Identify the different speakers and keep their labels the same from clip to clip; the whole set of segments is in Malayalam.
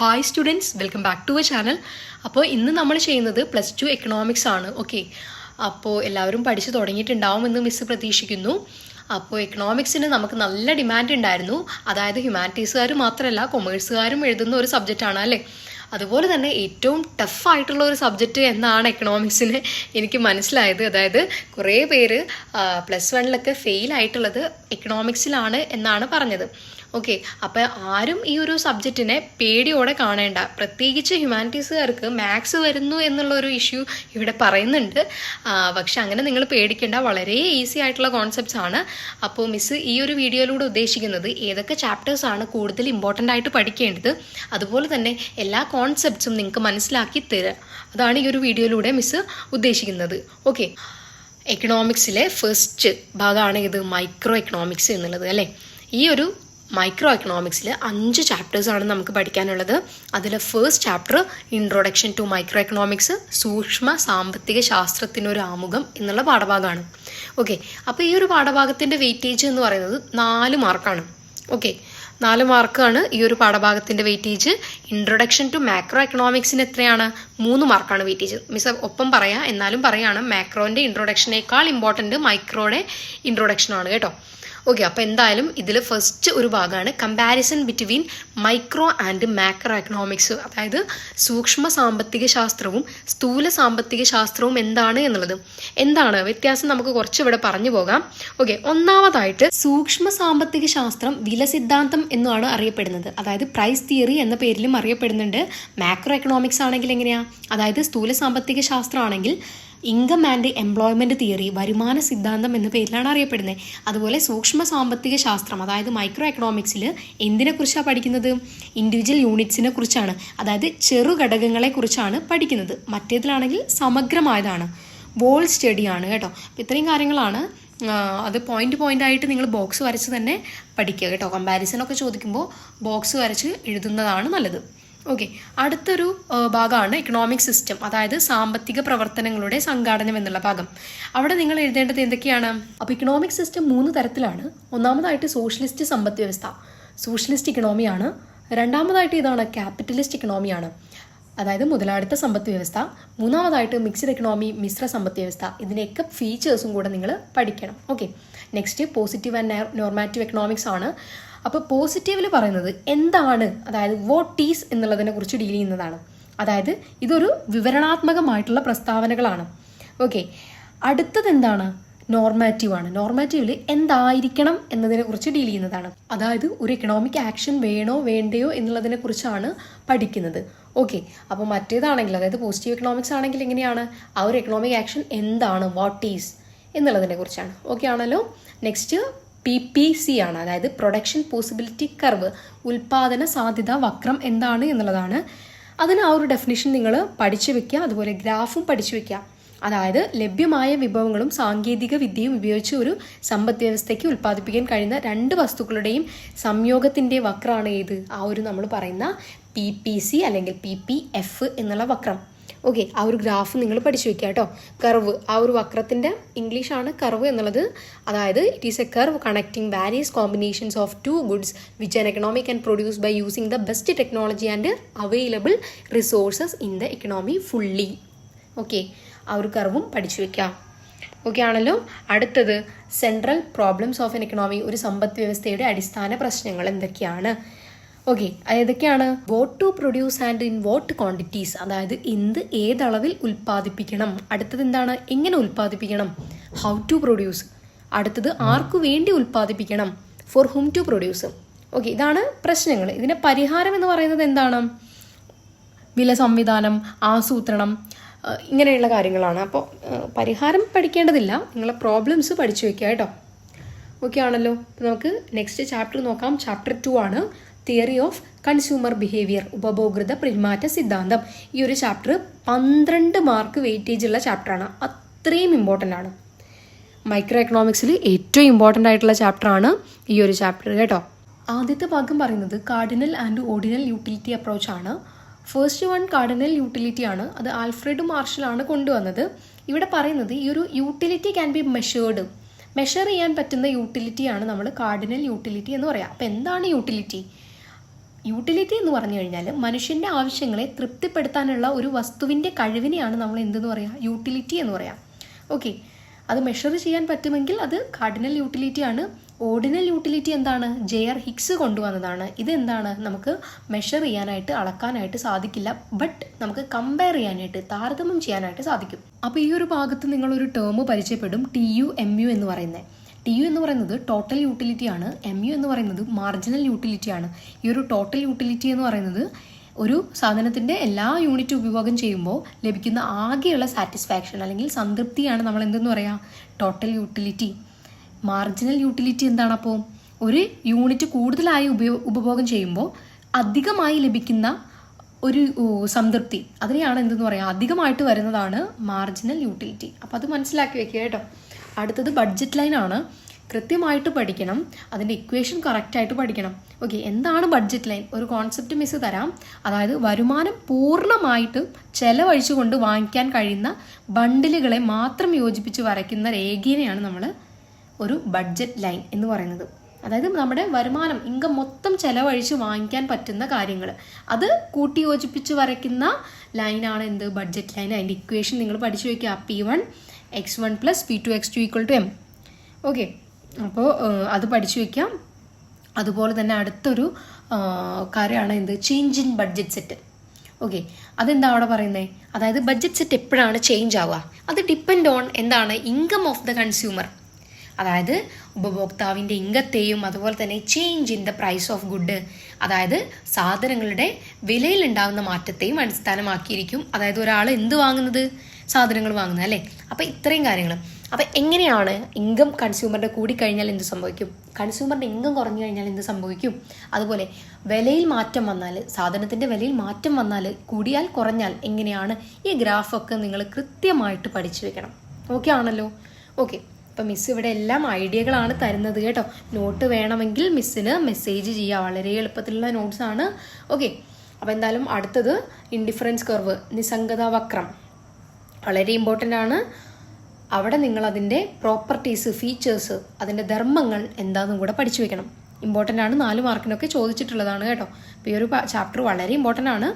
Speaker 1: Hi students, welcome back to our channel. അപ്പോൾ ഇന്ന് നമ്മൾ ചെയ്യുന്നത് +2 എക്കണോമിക്സ് ആണ്. ഓക്കെ, അപ്പോൾ എല്ലാവരും പഠിച്ചു തുടങ്ങിയിട്ടുണ്ടാവുമെന്ന് മിസ് പ്രതീക്ഷിക്കുന്നു. അപ്പോൾ എക്കണോമിക്സിന് നമുക്ക് നല്ല ഡിമാൻഡ് ഉണ്ടായിരുന്നു. അതായത് ഹ്യൂമാനിറ്റീസുകാർ മാത്രമല്ല, കൊമേഴ്സുകാരും എഴുതുന്ന ഒരു സബ്ജക്റ്റാണ് അല്ലേ. അതുപോലെ തന്നെ ഏറ്റവും ടഫായിട്ടുള്ള ഒരു സബ്ജക്റ്റ് എന്നാണ് എക്കണോമിക്സിന് എനിക്ക് മനസ്സിലായത്. അതായത് കുറേ പേര് +1 ഫെയിൽ ആയിട്ടുള്ളത് എക്കണോമിക്സിലാണ് എന്നാണ് പറഞ്ഞത്. ഓക്കെ, അപ്പോൾ ആരും ഈ ഒരു സബ്ജക്റ്റിനെ പേടിയോടെ കാണേണ്ട. പ്രത്യേകിച്ച് ഹ്യൂമാനിറ്റീസുകാർക്ക് മാത്സ് വരുന്നു എന്നുള്ളൊരു ഇഷ്യൂ ഇവിടെ പറയുന്നുണ്ട്. പക്ഷെ അങ്ങനെ നിങ്ങൾ പേടിക്കേണ്ട, വളരെ ഈസി ആയിട്ടുള്ള കോൺസെപ്റ്റ്സ് ആണ്. അപ്പോൾ മിസ് ഈ ഒരു വീഡിയോയിലൂടെ ഉദ്ദേശിക്കുന്നത് ഏതൊക്കെ ചാപ്റ്റേഴ്സാണ് കൂടുതൽ ഇമ്പോർട്ടൻ്റ് ആയിട്ട് പഠിക്കേണ്ടത്, അതുപോലെ തന്നെ എല്ലാ കോൺസെപ്റ്റ്സും നിങ്ങൾക്ക് മനസ്സിലാക്കി തരിക. അതാണ് ഈ ഒരു വീഡിയോയിലൂടെ മിസ് ഉദ്ദേശിക്കുന്നത്. ഓക്കെ, എക്കണോമിക്സിലെ ഫസ്റ്റ് ഭാഗമാണ് ഇത് മൈക്രോ എക്കണോമിക്സ് എന്നുള്ളത് അല്ലേ. ഈ ഒരു മൈക്രോ എക്കണോമിക്സിൽ 5 ചാപ്റ്റേഴ്സാണ് നമുക്ക് പഠിക്കാനുള്ളത്. അതിൽ first chapter introduction to microeconomics, സൂക്ഷ്മ സാമ്പത്തിക ശാസ്ത്രത്തിനൊരു ആമുഖം എന്നുള്ള പാഠഭാഗമാണ്. ഓക്കെ, അപ്പോൾ ഈ ഒരു പാഠഭാഗത്തിൻ്റെ വെയിറ്റേജ് എന്ന് പറയുന്നത് 4 മാർക്കാണ്. ഓക്കെ, 4 മാർക്കാണ് ഈ ഒരു പാഠഭാഗത്തിൻ്റെ വെയിറ്റേജ്. ഇൻട്രൊഡക്ഷൻ ടു മാക്രോ എക്കണോമിക്സിന് എത്രയാണ്? 3 മാർക്കാണ് വെയിറ്റേജ്. മിസ് ഒപ്പം പറയാം, എന്നാലും പറയാണ്, മാക്രോൻ്റെ ഇൻട്രൊഡക്ഷനേക്കാൾ ഇമ്പോർട്ടൻറ്റ് മൈക്രോയുടെ ഇൻട്രൊഡക്ഷനാണ് കേട്ടോ. ഓക്കെ, അപ്പോൾ എന്തായാലും ഇതിൽ ഫസ്റ്റ് ഒരു ഭാഗമാണ് comparison between micro and macro economics. അതായത് സൂക്ഷ്മ സാമ്പത്തിക ശാസ്ത്രവും സ്ഥൂല സാമ്പത്തിക ശാസ്ത്രവും എന്താണ് എന്നുള്ളത്. എന്താണ് വ്യത്യാസം നമുക്ക് കുറച്ച് ഇവിടെ പറഞ്ഞു പോകാം. ഓക്കെ, ഒന്നാമതായിട്ട് സൂക്ഷ്മ സാമ്പത്തിക ശാസ്ത്രം വില സിദ്ധാന്തം എന്നാണ് അറിയപ്പെടുന്നത്. അതായത് പ്രൈസ് തിയറി എന്ന പേരിലും അറിയപ്പെടുന്നുണ്ട്. മാക്രോ എക്കണോമിക്സ് ആണെങ്കിൽ എങ്ങനെയാ? അതായത് സ്ഥൂല സാമ്പത്തിക ശാസ്ത്രമാണെങ്കിൽ ഇൻകം ആൻഡ് എംപ്ലോയ്മെൻറ്റ് തിയറി, വരുമാന സിദ്ധാന്തം എന്ന പേരിലാണ് അറിയപ്പെടുന്നത്. അതുപോലെ സൂക്ഷ്മ സാമ്പത്തിക ശാസ്ത്രം അതായത് മൈക്രോ എക്കണോമിക്സിൽ എന്തിനെക്കുറിച്ചാണ് പഠിക്കുന്നത്? ഇൻഡിവിജ്വൽ യൂണിറ്റ്സിനെ കുറിച്ചാണ്, അതായത് ചെറു ഘടകങ്ങളെ കുറിച്ചാണ് പഠിക്കുന്നത്. മറ്റേതിലാണെങ്കിൽ സമഗ്രമായതാണ്, വോൾ സ്റ്റഡിയാണ് കേട്ടോ. അപ്പോൾ ഇത്രയും കാര്യങ്ങളാണ്. അത് പോയിന്റ് ആയിട്ട് നിങ്ങൾ ബോക്സ് വരച്ച് തന്നെ പഠിക്കുക കേട്ടോ. കമ്പാരിസണൊക്കെ ചോദിക്കുമ്പോൾ ബോക്സ് വരച്ച് എഴുതുന്നതാണ് നല്ലത്. ഓക്കെ, അടുത്തൊരു ഭാഗമാണ് എക്കണോമിക് സിസ്റ്റം, അതായത് സാമ്പത്തിക പ്രവർത്തനങ്ങളുടെ സംഘാടനം എന്നുള്ള ഭാഗം. അവിടെ നിങ്ങൾ എഴുതേണ്ടത് എന്തൊക്കെയാണ്? അപ്പോൾ ഇക്കണോമിക് സിസ്റ്റം 3 തരത്തിലാണ്. ഒന്നാമതായിട്ട് സോഷ്യലിസ്റ്റ് സമ്പദ് വ്യവസ്ഥ, സോഷ്യലിസ്റ്റ് ഇക്കണോമിയാണ്. രണ്ടാമതായിട്ട് ഇതാണ് ക്യാപിറ്റലിസ്റ്റ് ഇക്കണോമിയാണ്, അതായത് മുതലാളിത്ത സമ്പദ് വ്യവസ്ഥ. മൂന്നാമതായിട്ട് മിക്സ്ഡ് എക്കണോമി, മിശ്ര സമ്പദ് വ്യവസ്ഥ. ഇതിൻ്റെയൊക്കെ ഫീച്ചേഴ്സും കൂടെ നിങ്ങൾ പഠിക്കണം. Okay, next positive and normative economics ആണ്. അപ്പോൾ പോസിറ്റീവിൽ പറയുന്നത് എന്താണ്, അതായത് വാട്ട് ഈസ് എന്നുള്ളതിനെ കുറിച്ച് ഡീൽ ചെയ്യുന്നതാണ്. അതായത് ഇതൊരു വിവരണാത്മകമായിട്ടുള്ള പ്രസ്താവനകളാണ്. ഓക്കെ, അടുത്തത് എന്താണ്? നോർമാറ്റീവ് ആണ്. നോർമാറ്റീവിൽ എന്തായിരിക്കണം എന്നതിനെ കുറിച്ച് ഡീൽ ചെയ്യുന്നതാണ്. അതായത് ഒരു എക്കണോമിക് ആക്ഷൻ വേണോ വേണ്ടയോ എന്നുള്ളതിനെ കുറിച്ചാണ് പഠിക്കുന്നത്. ഓക്കെ, അപ്പോൾ മറ്റേതാണെങ്കിൽ അതായത് പോസിറ്റീവ് എക്കണോമിക്സ് ആണെങ്കിൽ എങ്ങനെയാണ്? ആ ഒരു എക്കണോമിക് ആക്ഷൻ എന്താണ്, വാട്ട് ഈസ് എന്നുള്ളതിനെ കുറിച്ചാണ്. ഓക്കെ ആണല്ലോ. നെക്സ്റ്റ് PPC ആണ്, അതായത് പ്രൊഡക്ഷൻ പോസിബിലിറ്റി കർവ്, ഉൽപാദന സാധ്യത വക്രം എന്താണ് എന്നുള്ളതാണ്. അതിന് ആ ഒരു ഡെഫിനിഷൻ നിങ്ങൾ പഠിച്ചു വെക്കുക. അതുപോലെ ഗ്രാഫും പഠിച്ചു വെക്കുക. അതായത് ലഭ്യമായ വിഭവങ്ങളും സാങ്കേതിക വിദ്യയും ഉപയോഗിച്ച് ഒരു സമ്പദ് വ്യവസ്ഥയ്ക്ക് ഉൽപ്പാദിപ്പിക്കാൻ കഴിയുന്ന 2 വസ്തുക്കളുടെയും സംയോഗത്തിൻ്റെ വക്രമാണ് ഏത്? ആ ഒരു നമ്മൾ പറയുന്ന PPC അല്ലെങ്കിൽ PPF എന്നുള്ള വക്രം. ഓക്കെ, ആ ഒരു ഗ്രാഫ് നിങ്ങൾ പഠിച്ചു വെക്കുക കേട്ടോ. കർവ്, ആ ഒരു വക്രത്തിൻ്റെ ഇംഗ്ലീഷാണ് കർവ് എന്നുള്ളത്. അതായത് it is a curve connecting various combinations of 2 goods which an economy can produce by using the best technology and available resources in the economy fully. Okay, ആ ഒരു കർവും പഠിച്ചു വെക്കാം. ഓക്കെ ആണല്ലോ. അടുത്തത് central problems of an economy, ഒരു സമ്പദ് വ്യവസ്ഥയുടെ അടിസ്ഥാന പ്രശ്നങ്ങൾ എന്തൊക്കെയാണ്? ഓക്കെ, ഏതൊക്കെയാണ്? What to produce and in what quantities, അതായത് ഏതളവിൽ ഉൽപ്പാദിപ്പിക്കണം. അടുത്തത് എന്താണ്? എങ്ങനെ ഉൽപ്പാദിപ്പിക്കണം? How to produce. അടുത്തത് ആർക്കു വേണ്ടി ഉൽപ്പാദിപ്പിക്കണം? For whom to produce. Okay, ഇതാണ് പ്രശ്നങ്ങൾ. ഇതിൻ്റെ പരിഹാരം എന്ന് പറയുന്നത് എന്താണ്? വില സംവിധാനം, ആസൂത്രണം, ഇങ്ങനെയുള്ള കാര്യങ്ങളാണ്. അപ്പോൾ പരിഹാരം പഠിക്കേണ്ടതില്ല, നിങ്ങളെ പ്രോബ്ലംസ് പഠിച്ചു വെക്കുക കേട്ടോ. ഓക്കെ ആണല്ലോ. അപ്പോൾ നമുക്ക് നെക്സ്റ്റ് ചാപ്റ്റർ നോക്കാം. ചാപ്റ്റർ 2 ആണ് തിയറി ഓഫ് കൺസ്യൂമർ ബിഹേവിയർ, ഉപഭോക്തൃ പെരുമാറ്റ സിദ്ധാന്തം. ഈ ഒരു ചാപ്റ്റർ 12 മാർക്ക് വെയിറ്റേജ് ഉള്ള ചാപ്റ്ററാണ്. അത്രയും ഇമ്പോർട്ടൻ്റ് ആണ്. മൈക്രോ എക്കണോമിക്സിൽ ഏറ്റവും ഇമ്പോർട്ടൻ്റ് ആയിട്ടുള്ള ചാപ്റ്ററാണ് ഈ ഒരു ചാപ്റ്റർ കേട്ടോ. ആദ്യത്തെ ഭാഗം പറയുന്നത് cardinal and ordinal utility approach ആണ്. ഫസ്റ്റ് വൺ കാർഡിനൽ യൂട്ടിലിറ്റി ആണ്. അത് ആൽഫ്രഡ് മാർഷലാണ് കൊണ്ടുവന്നത്. ഇവിടെ പറയുന്നത് ഈ ഒരു utility can be measured, measure ചെയ്യാൻ പറ്റുന്ന യൂട്ടിലിറ്റിയാണ് നമ്മൾ കാർഡിനൽ യൂട്ടിലിറ്റി എന്ന് പറയാം. അപ്പോൾ എന്താണ് യൂട്ടിലിറ്റി? യൂട്ടിലിറ്റി എന്ന് പറഞ്ഞു കഴിഞ്ഞാൽ മനുഷ്യൻ്റെ ആവശ്യങ്ങളെ തൃപ്തിപ്പെടുത്താനുള്ള ഒരു വസ്തുവിൻ്റെ കഴിവിനെയാണ് നമ്മൾ എന്തെന്ന് പറയുക, യൂട്ടിലിറ്റി എന്ന് പറയാം. ഓക്കെ, അത് മെഷർ ചെയ്യാൻ പറ്റുമെങ്കിൽ അത് കാർഡിനൽ യൂട്ടിലിറ്റി ആണ്. ഓർഡിനൽ യൂട്ടിലിറ്റി എന്താണ്? ജെ.ആർ. ഹിക്സ് കൊണ്ടുവന്നതാണ്. ഇതെന്താണ്? നമുക്ക് മെഷർ ചെയ്യാനായിട്ട്, അളക്കാനായിട്ട് സാധിക്കില്ല, ബട്ട് നമുക്ക് കമ്പയർ ചെയ്യാനായിട്ട്, താരതമ്യം ചെയ്യാനായിട്ട് സാധിക്കും. അപ്പോൾ ഈ ഒരു ഭാഗത്ത് നിങ്ങളൊരു ടേം പരിചയപ്പെടും, TU-MU എന്ന് പറയുന്നത്. TU എന്ന് പറയുന്നത് ടോട്ടൽ യൂട്ടിലിറ്റി ആണ്, MU എന്ന് പറയുന്നത് മാർജിനൽ യൂട്ടിലിറ്റി ആണ്. ഈ ഒരു ടോട്ടൽ യൂട്ടിലിറ്റി എന്ന് പറയുന്നത് ഒരു സാധനത്തിൻ്റെ എല്ലാ യൂണിറ്റ് ഉപയോഗം ചെയ്യുമ്പോൾ ലഭിക്കുന്ന ആകെയുള്ള സാറ്റിസ്ഫാക്ഷൻ അല്ലെങ്കിൽ സംതൃപ്തിയാണ് നമ്മൾ എന്തെന്ന് പറയുക, ടോട്ടൽ യൂട്ടിലിറ്റി. മാർജിനൽ യൂട്ടിലിറ്റി എന്താണ്? അപ്പോൾ ഒരു യൂണിറ്റ് കൂടുതലായി ഉപഭോഗം ചെയ്യുമ്പോൾ അധികമായി ലഭിക്കുന്ന ഒരു സംതൃപ്തി, അതിനെയാണ് എന്തെന്ന് പറയുക, അധികമായിട്ട് വരുന്നതാണ് മാർജിനൽ യൂട്ടിലിറ്റി. അപ്പോൾ അത് മനസ്സിലാക്കി വെക്കുക കേട്ടോ. അടുത്തത് ബഡ്ജറ്റ് ലൈൻ ആണ്. കൃത്യമായിട്ട് പഠിക്കണം, അതിൻ്റെ ഇക്വേഷൻ കറക്റ്റായിട്ട് പഠിക്കണം. ഓക്കെ, എന്താണ് ബഡ്ജറ്റ് ലൈൻ? ഒരു കോൺസെപ്റ്റ് മിസ് തരാം. അതായത് വരുമാനം പൂർണ്ണമായിട്ട് ചെലവഴിച്ചുകൊണ്ട് വാങ്ങിക്കാൻ കഴിയുന്ന ബണ്ടിലുകളെ മാത്രം യോജിപ്പിച്ച് വരയ്ക്കുന്ന രേഖയെയാണ് നമ്മൾ ഒരു ബഡ്ജറ്റ് ലൈൻ എന്ന് പറയുന്നത്. അതായത് നമ്മുടെ വരുമാനം, ഇൻകം മൊത്തം ചെലവഴിച്ച് വാങ്ങിക്കാൻ പറ്റുന്ന കാര്യങ്ങൾ അത് കൂട്ടി യോജിപ്പിച്ച് വരയ്ക്കുന്ന ലൈനാണ് എന്ത്, ബഡ്ജറ്റ് ലൈൻ. അതിൻ്റെ ഇക്വേഷൻ നിങ്ങൾ പഠിച്ചു വയ്ക്കുക, P1 x1 + P2 x2 = M. Okay, അപ്പോൾ അത് പഠിച്ചു വയ്ക്കാം. അതുപോലെ തന്നെ അടുത്തൊരു കാര്യമാണ് എന്ത്, change in budget set. Okay, അതെന്താ അവിടെ പറയുന്നത്? അതായത് ബഡ്ജറ്റ് സെറ്റ് എപ്പോഴാണ് ചേഞ്ച് ആവുക? അത് ഡിപ്പെൻഡ് ഓൺ എന്താണ്, ഇൻകം ഓഫ് ദ കൺസ്യൂമർ. അതായത് ഉപഭോക്താവിൻ്റെ ഇംഗത്തെയും അതുപോലെ തന്നെ change in the price of good, അതായത് സാധനങ്ങളുടെ വിലയിലുണ്ടാകുന്ന മാറ്റത്തെയും അടിസ്ഥാനമാക്കിയിരിക്കും. അതായത് ഒരാൾ എന്ത് വാങ്ങുന്നത്, സാധനങ്ങൾ വാങ്ങുന്നത് അല്ലേ. അപ്പോൾ ഇത്രയും കാര്യങ്ങൾ. അപ്പോൾ എങ്ങനെയാണ് ഇൻകം കൺസ്യൂമറുടെ കൂടിക്കഴിഞ്ഞാൽ എന്ത് സംഭവിക്കും, കൺസ്യൂമറിൻ്റെ ഇൻകം കുറഞ്ഞു കഴിഞ്ഞാൽ എന്ത് സംഭവിക്കും, അതുപോലെ വിലയിൽ മാറ്റം വന്നാൽ, സാധനത്തിൻ്റെ വിലയിൽ മാറ്റം വന്നാൽ, കൂടിയാൽ കുറഞ്ഞാൽ എങ്ങനെയാണ്, ഈ ഗ്രാഫൊക്കെ നിങ്ങൾ കൃത്യമായിട്ട് പഠിച്ചു വെക്കണം. ഓക്കെ ആണല്ലോ? ഓക്കെ, അപ്പം മിസ് ഇവിടെ എല്ലാം ഐഡിയകളാണ് തരുന്നത് കേട്ടോ. നോട്ട് വേണമെങ്കിൽ മിസ്സിന് മെസ്സേജ് ചെയ്യുക, വളരെ എളുപ്പത്തിലുള്ള നോട്ട്സാണ്. ഓക്കെ, അപ്പോൾ എന്തായാലും അടുത്തത് ഇൻഡിഫറൻസ് കർവ്, നിസ്സംഗത വക്രം, വളരെ ഇമ്പോർട്ടൻ്റ് ആണ്. അവിടെ നിങ്ങൾ അതിൻ്റെ പ്രോപ്പർട്ടീസ്, ഫീച്ചേഴ്സ്, അതിൻ്റെ ധർമ്മങ്ങൾ എന്താണെന്നും കൂടെ പഠിച്ചു വെക്കണം. ഇമ്പോർട്ടൻ്റ് ആണ്, 4 മാർക്കിനൊക്കെ ചോദിച്ചിട്ടുള്ളതാണ് കേട്ടോ. അപ്പോൾ ഈ ഒരു ചാപ്റ്റർ വളരെ ഇമ്പോർട്ടൻ്റ് ആണ്.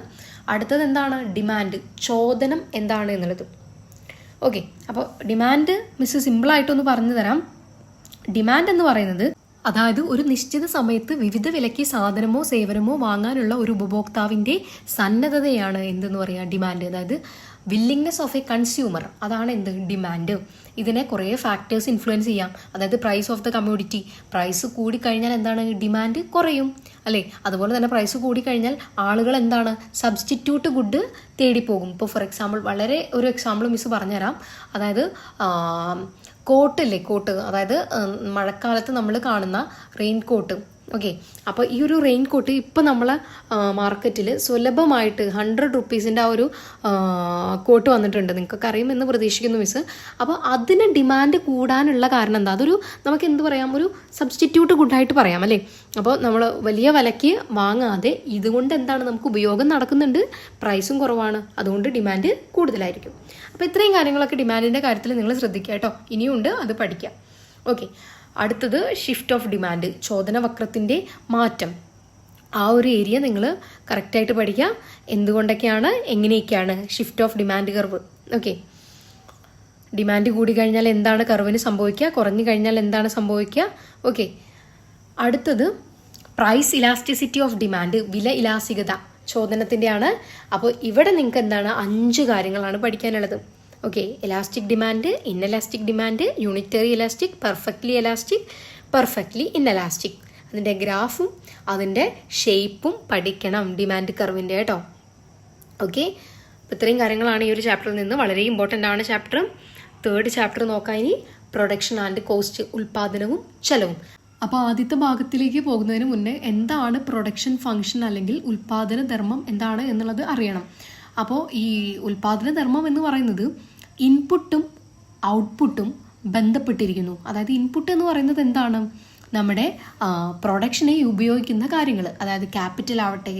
Speaker 1: അടുത്തത് എന്താണ്, ഡിമാൻഡ്, ചോദനം എന്താണ് എന്നുള്ളത്. ഓക്കെ, അപ്പോൾ ഡിമാൻഡ് മിസ് സിമ്പിളായിട്ടൊന്ന് പറഞ്ഞു തരാം. ഡിമാൻഡ് എന്ന് പറയുന്നത് അതായത് ഒരു നിശ്ചിത സമയത്ത് വിവിധ വിലയ്ക്ക് സാധനമോ സേവനമോ വാങ്ങാനുള്ള ഒരു ഉപഭോക്താവിൻ്റെ സന്നദ്ധതയാണ് എന്തെന്ന് പറയുക, ഡിമാൻഡ്. അതായത് വില്ലിങ്നെസ് ഓഫ് എ കൺസ്യൂമർ, അതാണ് എന്ത്, ഡിമാൻഡ്. ഇതിനെ കുറേ ഫാക്ടേഴ്സ് ഇൻഫ്ലുവൻസ് ചെയ്യാം. അതായത് price of the commodity, price കൂടിക്കഴിഞ്ഞാൽ എന്താണ്, ഡിമാൻഡ് കുറയും അല്ലേ. അതുപോലെ തന്നെ പ്രൈസ് കൂടിക്കഴിഞ്ഞാൽ ആളുകൾ എന്താണ്, സബ്സ്റ്റിറ്റ്യൂട്ട് ഗുഡ് തേടിപ്പോകും. ഇപ്പോൾ ഫോർ എക്സാമ്പിൾ, വളരെ ഒരു എക്സാമ്പിൾ മിസ് പറഞ്ഞുതരാം. അതായത് കോട്ടില്ലേ, കോട്ട്, അതായത് മഴക്കാലത്ത് നമ്മൾ കാണുന്ന റെയിൻ കോട്ട്. ഓക്കെ, അപ്പോൾ ഈ ഒരു റെയിൻ കോട്ട് ഇപ്പോൾ നമ്മളെ മാർക്കറ്റിൽ സുലഭമായിട്ട് 100 റുപ്പീസിൻ്റെ ആ ഒരു കോട്ട് വന്നിട്ടുണ്ട്. നിങ്ങൾക്കൊക്കെ അറിയുമെന്ന് പ്രതീക്ഷിക്കുന്നു മിസ്. അപ്പോൾ അതിന് ഡിമാൻഡ് കൂടാനുള്ള കാരണം എന്താ, അതൊരു നമുക്ക് എന്ത് പറയാം, ഒരു സബ്സ്റ്റിറ്റ്യൂട്ട് ഗുഡായിട്ട് പറയാം അല്ലേ. അപ്പോൾ നമ്മൾ വലിയ വിലയ്ക്ക് വാങ്ങാതെ ഇതുകൊണ്ട് എന്താണ്, നമുക്ക് ഉപയോഗം നടക്കുന്നുണ്ട്, പ്രൈസും കുറവാണ്, അതുകൊണ്ട് ഡിമാൻഡ് കൂടുതലായിരിക്കും. അപ്പോൾ ഇത്രയും കാര്യങ്ങളൊക്കെ ഡിമാൻഡിൻ്റെ കാര്യത്തിൽ നിങ്ങൾ ശ്രദ്ധിക്കുക കേട്ടോ. ഇനിയുണ്ട്, അത് പഠിക്കാം. ഓക്കെ, അടുത്തത് ഷിഫ്റ്റ് ഓഫ് ഡിമാൻഡ്, ചോദന വക്രത്തിൻ്റെ മാറ്റം. ആ ഒരു ഏരിയ നിങ്ങൾ കറക്റ്റായിട്ട് പഠിക്കുക. എന്തുകൊണ്ടൊക്കെയാണ്, എങ്ങനെയൊക്കെയാണ് shift of demand curve. Okay, demand കൂടി കഴിഞ്ഞാൽ എന്താണ് കർവിന് സംഭവിക്കുക, കുറഞ്ഞു കഴിഞ്ഞാൽ എന്താണ് സംഭവിക്കുക. ഓക്കെ, അടുത്തത് പ്രൈസ് ഇലാസ്റ്റിസിറ്റി ഓഫ് ഡിമാൻഡ്, വില ഇലാസ്തികത ചോദനത്തിൻ്റെയാണ്. അപ്പോൾ ഇവിടെ നിങ്ങൾക്ക് എന്താണ്, 5 കാര്യങ്ങളാണ് പഠിക്കാനുള്ളത്. Okay, elastic demand, inelastic demand, unitary elastic, perfectly elastic, perfectly inelastic. അതിൻ്റെ ഗ്രാഫും അതിൻ്റെ ഷേപ്പും പഠിക്കണം ഡിമാൻഡ് കർവിൻ്റെ കേട്ടോ. ഓക്കെ, അപ്പോൾ ഇത്രയും കാര്യങ്ങളാണ് ഈ ഒരു ചാപ്റ്ററിൽ നിന്ന്. വളരെ ഇമ്പോർട്ടൻ്റ് ആണ് ചാപ്റ്റർ. 3rd ചാപ്റ്റർ നോക്കാം ഇനി, പ്രൊഡക്ഷൻ ആൻഡ് കോസ്റ്റ്, ഉൽപ്പാദനവും ചെലവും. അപ്പോൾ ആദ്യത്തെ ഭാഗത്തിലേക്ക് പോകുന്നതിന് മുന്നേ എന്താണ് പ്രൊഡക്ഷൻ ഫംഗ്ഷൻ അല്ലെങ്കിൽ ഉൽപ്പാദന ധർമ്മം എന്താണ് എന്നുള്ളത് അറിയണം. അപ്പോൾ ഈ ഉൽപ്പാദന ധർമ്മം എന്ന് പറയുന്നത് ഇൻപുട്ടും ഔട്ട്പുട്ടും ബന്ധപ്പെട്ടിരിക്കുന്നു. അതായത് ഇൻപുട്ട് എന്ന് പറയുന്നത് എന്താണ്, നമ്മുടെ പ്രൊഡക്ഷനെ ഉപയോഗിക്കുന്ന കാര്യങ്ങൾ, അതായത് ക്യാപിറ്റൽ ആവട്ടെ,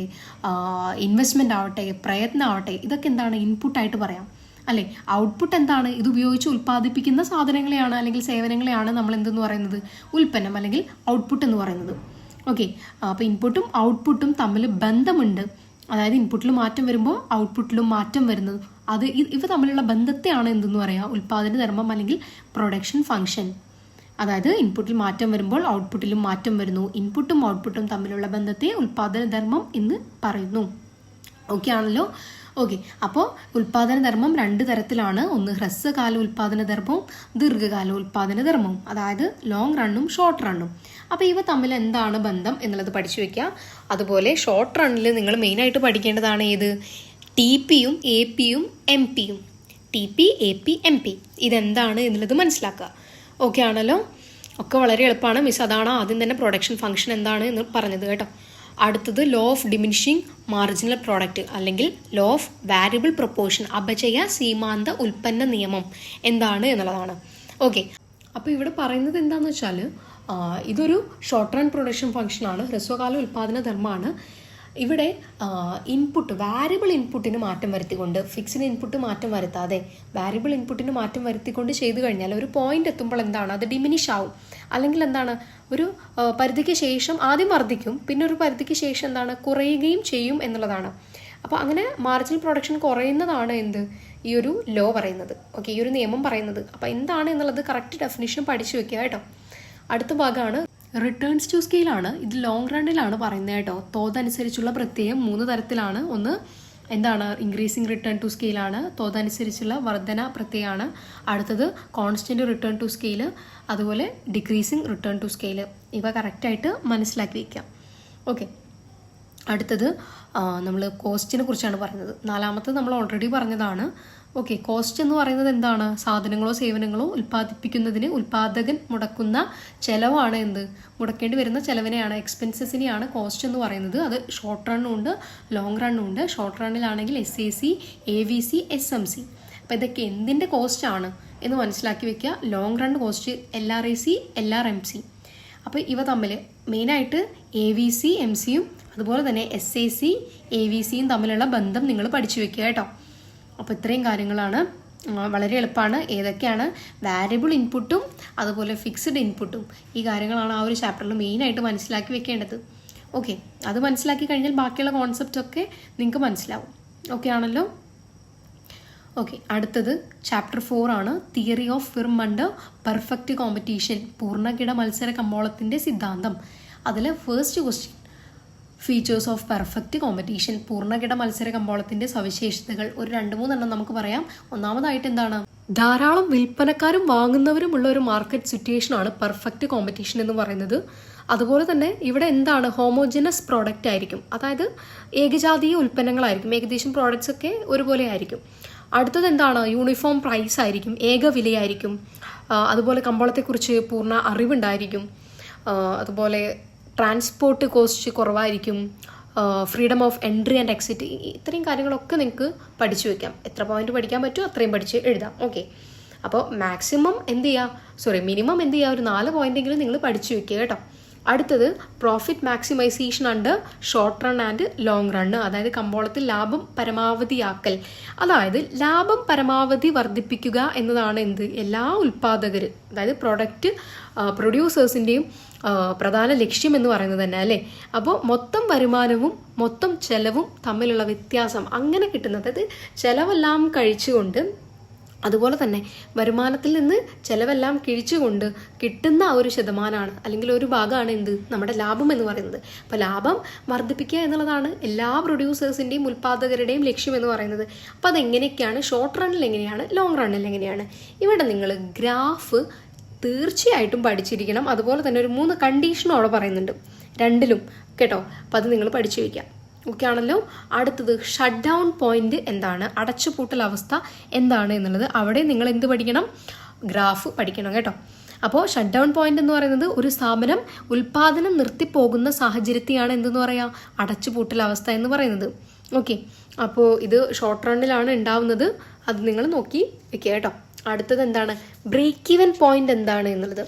Speaker 1: ഇൻവെസ്റ്റ്മെൻ്റ് ആവട്ടെ, പ്രയത്നം ആവട്ടെ, ഇതൊക്കെ എന്താണ്, ഇൻപുട്ടായിട്ട് പറയാം അല്ലേ. ഔട്ട്പുട്ട് എന്താണ്, ഇത് ഉപയോഗിച്ച് ഉൽപ്പാദിപ്പിക്കുന്ന സാധനങ്ങളെയാണ് അല്ലെങ്കിൽ സേവനങ്ങളെയാണ് നമ്മൾ എന്തെന്ന് പറയുന്നത്, ഉൽപ്പന്നം അല്ലെങ്കിൽ ഔട്ട്പുട്ട് എന്ന് പറയുന്നത്. ഓക്കെ. അപ്പോൾ ഇൻപുട്ടും ഔട്ട്പുട്ടും തമ്മിൽ ബന്ധമുണ്ട്. അതായത് ഇൻപുട്ടിൽ മാറ്റം വരുമ്പോൾ ഔട്ട്പുട്ടിലും മാറ്റം വരുന്നത്, അത് ഇവ തമ്മിലുള്ള ബന്ധത്തെയാണ് എന്തെന്ന് പറയുക, ഉൽപ്പാദന ധർമ്മം അല്ലെങ്കിൽ പ്രൊഡക്ഷൻ ഫംഗ്ഷൻ. അതായത് ഇൻപുട്ടിൽ മാറ്റം വരുമ്പോൾ ഔട്ട്പുട്ടിലും മാറ്റം വരുന്നു. ഇൻപുട്ടും ഔട്ട്പുട്ടും തമ്മിലുള്ള ബന്ധത്തെ ഉൽപ്പാദന ധർമ്മം എന്ന് പറയുന്നു. ഓക്കെ ആണല്ലോ. ഓക്കെ. അപ്പോൾ ഉൽപ്പാദന ധർമ്മം 2 തരത്തിലാണ്. ഒന്ന് ഹ്രസ്വകാല ഉൽപ്പാദന ധർമ്മവും ദീർഘകാല ഉൽപ്പാദന ധർമ്മവും, അതായത് ലോങ് റണ്ണും ഷോർട്ട് റണ്ണും. അപ്പോൾ ഇവ തമ്മിൽ എന്താണ് ബന്ധം എന്നുള്ളത് പഠിച്ചു വെക്കുക. അതുപോലെ ഷോർട്ട് റണ്ണിൽ നിങ്ങൾ മെയിനായിട്ട് പഠിക്കേണ്ടതാണ് ഏത്, ടി പിയും എ പിയും എം പിയും. TP, AP, MP ഇതെന്താണ് എന്നുള്ളത് മനസ്സിലാക്കുക. ഓക്കെ ആണല്ലോ. ഒക്കെ വളരെ എളുപ്പമാണ്. മിസ് അതാണ് ആദ്യം തന്നെ പ്രൊഡക്ഷൻ ഫംഗ്ഷൻ എന്താണ് എന്ന് പറഞ്ഞത് കേട്ടോ. അടുത്തത് law of diminishing marginal product അല്ലെങ്കിൽ ലോ ഓഫ് വാരിയബിൾ പ്രൊപ്പോർഷൻ, അപചയ സീമാന്ത ഉൽപ്പന്ന നിയമം എന്താണ് എന്നുള്ളതാണ്. ഓക്കെ. അപ്പോൾ ഇവിടെ പറയുന്നത് എന്താണെന്ന് വെച്ചാൽ ഇതൊരു ഷോർട്ട് റൺ പ്രൊഡക്ഷൻ ഫംഗ്ഷനാണ്, ഹ്രസ്വകാല ഉൽപ്പാദന ധർമ്മമാണ്. ഇവിടെ ഇൻപുട്ട്, വാരിയബിൾ ഇൻപുട്ടിന് മാറ്റം വരുത്തിക്കൊണ്ട്, ഫിക്സ്ഡ് ഇൻപുട്ട് മാറ്റം വരുത്താതെ വാരിയബിൾ ഇൻപുട്ടിന് മാറ്റം വരുത്തിക്കൊണ്ട് ചെയ്തു കഴിഞ്ഞാൽ ഒരു പോയിന്റ് എത്തുമ്പോൾ എന്താണ്, അത് ഡിമിനിഷ് ആവും. അല്ലെങ്കിൽ എന്താണ്, ഒരു പരിധിക്ക് ശേഷം ആദ്യം വർദ്ധിക്കും, പിന്നെ ഒരു പരിധിക്ക് ശേഷം എന്താണ്, കുറയുകയും ചെയ്യും എന്നുള്ളതാണ്. അപ്പോൾ അങ്ങനെ മാർജിനൽ പ്രൊഡക്ഷൻ കുറയുന്നതാണ് എന്ത്, ഈ ഒരു ലോ പറയുന്നത്. ഓക്കെ, ഈ ഒരു നിയമം പറയുന്നത്. അപ്പോൾ എന്താണ് എന്നുള്ളത് കറക്റ്റ് ഡെഫിനിഷൻ പഠിച്ചു വെക്കുക കേട്ടോ. അടുത്ത ഭാഗമാണ് റിട്ടേൺസ് ടു സ്കെയിലാണ്. ഇത് ലോങ് റണ്ണിലാണ് പറയുന്നത് കേട്ടോ. തോതനുസരിച്ചുള്ള പ്രത്യയം 3 തരത്തിലാണ്. ഒന്ന് എന്താണ്, ഇൻക്രീസിങ് റിട്ടേൺ ടു സ്കെയിലാണ്, തോതനുസരിച്ചുള്ള വർധന പ്രത്യയമാണ്. അടുത്തത് കോൺസ്റ്റന്റ് റിട്ടേൺ ടു സ്കെയിൽ, അതുപോലെ ഡിക്രീസിങ് റിട്ടേൺ ടു സ്കെയിൽ. ഇവ കറക്റ്റായിട്ട് മനസ്സിലാക്കി വയ്ക്കാം. ഓക്കെ. അടുത്തത് നമ്മൾ കോസ്റ്റിനെ കുറിച്ചാണ് പറയുന്നത്. 4മത്തത് നമ്മൾ ഓൾറെഡി പറഞ്ഞതാണ്. ഓക്കെ. കോസ്റ്റ് എന്ന് പറയുന്നത് എന്താണ്, സാധനങ്ങളോ സേവനങ്ങളോ ഉൽപ്പാദിപ്പിക്കുന്നതിന് ഉൽപ്പാദകൻ മുടക്കുന്ന ചെലവാണ് എന്ത്, മുടക്കേണ്ടി വരുന്ന ചെലവിനെയാണ്, എക്സ്പെൻസസിനെയാണ് കോസ്റ്റ് എന്ന് പറയുന്നത്. അത് ഷോർട്ട് റണ്ണും ഉണ്ട് ലോങ് റണ്ണും ഉണ്ട്. ഷോർട്ട് റണ്ണിലാണെങ്കിൽ SAC, AVC, SMC. അപ്പോൾ ഇതൊക്കെ എന്തിൻ്റെ കോസ്റ്റ് ആണ് എന്ന് മനസ്സിലാക്കി വെക്കുക. Long run cost LRAC, LRMC. അപ്പോൾ ഇവ തമ്മിൽ മെയിനായിട്ട് AVC, MCയും അതുപോലെ തന്നെ SAC, AVCയും തമ്മിലുള്ള ബന്ധം നിങ്ങൾ പഠിച്ചു വെക്കുക കേട്ടോ. അപ്പോൾ ഇത്രയും കാര്യങ്ങളാണ്, വളരെ എളുപ്പമാണ്. ഏതൊക്കെയാണ്, വാരിയബിൾ ഇൻപുട്ടും അതുപോലെ ഫിക്സ്ഡ് ഇൻപുട്ടും. ഈ കാര്യങ്ങളാണ് ആ ഒരു ചാപ്റ്ററിൽ മെയിനായിട്ട് മനസ്സിലാക്കി വെക്കേണ്ടത്. ഓക്കെ. അത് മനസ്സിലാക്കി കഴിഞ്ഞാൽ ബാക്കിയുള്ള കോൺസെപ്റ്റ് ഒക്കെ നിങ്ങൾക്ക് മനസ്സിലാവും. ഓക്കെ ആണല്ലോ. ഓക്കെ. അടുത്തത് ചാപ്റ്റർ 4 ആണ്, theory of firm under perfect competition, പൂർണ്ണകിട മത്സര കമ്പോളത്തിൻ്റെ സിദ്ധാന്തം. അതിൽ first question, features of perfect competition, പൂർണ്ണകിട മത്സര കമ്പോളത്തിന്റെ സവിശേഷതകൾ. ഒരു 2-3 നമുക്ക് പറയാം. ഒന്നാമതായിട്ട് എന്താണ്, ധാരാളം വിൽപ്പനക്കാരും വാങ്ങുന്നവരും ഉള്ള ഒരു മാർക്കറ്റ് സിറ്റുവേഷൻ ആണ് പെർഫെക്റ്റ് കോമ്പറ്റീഷൻ എന്ന് പറയുന്നത്. അതുപോലെ തന്നെ ഇവിടെ എന്താണ്, ഹോമോജനസ് പ്രോഡക്റ്റ് ആയിരിക്കും, അതായത് ഏകജാതീയ ഉൽപ്പന്നങ്ങളായിരിക്കും, ഏകദേശം പ്രോഡക്ട്സ് ഒക്കെ ഒരുപോലെ ആയിരിക്കും. അടുത്തത് എന്താണ്, യൂണിഫോം പ്രൈസ് ആയിരിക്കും, ഏക വിലയായിരിക്കും. അതുപോലെ കമ്പോളത്തെക്കുറിച്ച് പൂർണ്ണ അറിവുണ്ടായിരിക്കും. അതുപോലെ ട്രാൻസ്പോർട്ട് കോസ്റ്റ് കുറവായിരിക്കും, freedom of entry and exit. ഇത്രയും കാര്യങ്ങളൊക്കെ നിങ്ങൾക്ക് പഠിച്ചു വെക്കാം. എത്ര പോയിന്റ് പഠിക്കാൻ പറ്റുമോ അത്രയും പഠിച്ച് എഴുതാം. ഓക്കെ. അപ്പോൾ മാക്സിമം മിനിമം എന്ത് ചെയ്യുക, ഒരു 4 പോയിന്റെങ്കിലും നിങ്ങൾ പഠിച്ചു വെക്കുക കേട്ടോ. അടുത്തത് profit maximisation under short run and long run, അതായത് കമ്പോളത്തിൽ ലാഭം പരമാവധിയാക്കൽ. അതായത് ലാഭം പരമാവധി വർദ്ധിപ്പിക്കുക എന്നതാണ് എല്ലാ ഉൽപ്പാദകർ, അതായത് പ്രൊഡ്യൂസേഴ്സിൻ്റെയും പ്രധാന ലക്ഷ്യം എന്ന് പറയുന്നത് തന്നെ അല്ലേ. അപ്പോൾ മൊത്തം വരുമാനവും മൊത്തം ചെലവും തമ്മിലുള്ള വ്യത്യാസം അങ്ങനെ കിട്ടുന്നത്, അതായത് ചെലവെല്ലാം കഴിച്ചുകൊണ്ട് അതുപോലെ തന്നെ വരുമാനത്തിൽ നിന്ന് ചെലവെല്ലാം കിഴിച്ചുകൊണ്ട് കിട്ടുന്ന ഒരു ശതമാനമാണ് അല്ലെങ്കിൽ ഒരു ഭാഗമാണ് നമ്മുടെ ലാഭം എന്ന് പറയുന്നത്. അപ്പോൾ ലാഭം വർദ്ധിപ്പിക്കുക എന്നുള്ളതാണ് എല്ലാ പ്രൊഡ്യൂസേഴ്സിൻ്റെയും ഉൽപ്പാദകരുടെയും ലക്ഷ്യം എന്ന് പറയുന്നത്. അപ്പോൾ അതെങ്ങനെയൊക്കെയാണ്, ഷോർട്ട് റണ്ണിൽ എങ്ങനെയാണ്, ലോങ് റണ്ണിൽ എങ്ങനെയാണ്. ഇവിടെ നിങ്ങൾ ഗ്രാഫ് തീർച്ചയായിട്ടും പഠിച്ചിരിക്കണം. അതുപോലെ തന്നെ ഒരു 3 കണ്ടീഷനും അവിടെ പറയുന്നുണ്ട് രണ്ടിലും കേട്ടോ. അപ്പോൾ അത് നിങ്ങൾ പഠിച്ചു വയ്ക്കാം. ഓക്കെ ആണല്ലോ. അടുത്തത് ഷട്ട് ഡൗൺ പോയിന്റ് എന്താണ്, അടച്ചുപൂട്ടൽ അവസ്ഥ എന്താണ് എന്നുള്ളത് അവിടെ നിങ്ങൾ എന്ത് പഠിക്കണം, ഗ്രാഫ് പഠിക്കണം കേട്ടോ. അപ്പോൾ ഷട്ട് ഡൗൺ പോയിന്റ് എന്ന് പറയുന്നത് ഒരു സ്ഥാപനം ഉൽപാദനം നിർത്തിപ്പോകുന്ന സാഹചര്യത്തെയാണ് എന്തെന്ന് പറയാം, അടച്ചുപൂട്ടൽ അവസ്ഥ എന്ന് പറയുന്നത്. ഓക്കെ. അപ്പോൾ ഇത് ഷോർട്ട് റണ്ണിലാണ് ഉണ്ടാവുന്നത്, അത് നിങ്ങൾ നോക്കി വെക്കുക കേട്ടോ. അടുത്തത് എന്താണ്, ബ്രേക്ക് ഈവൻ പോയിന്റ് എന്താണ് എന്നുള്ളത്.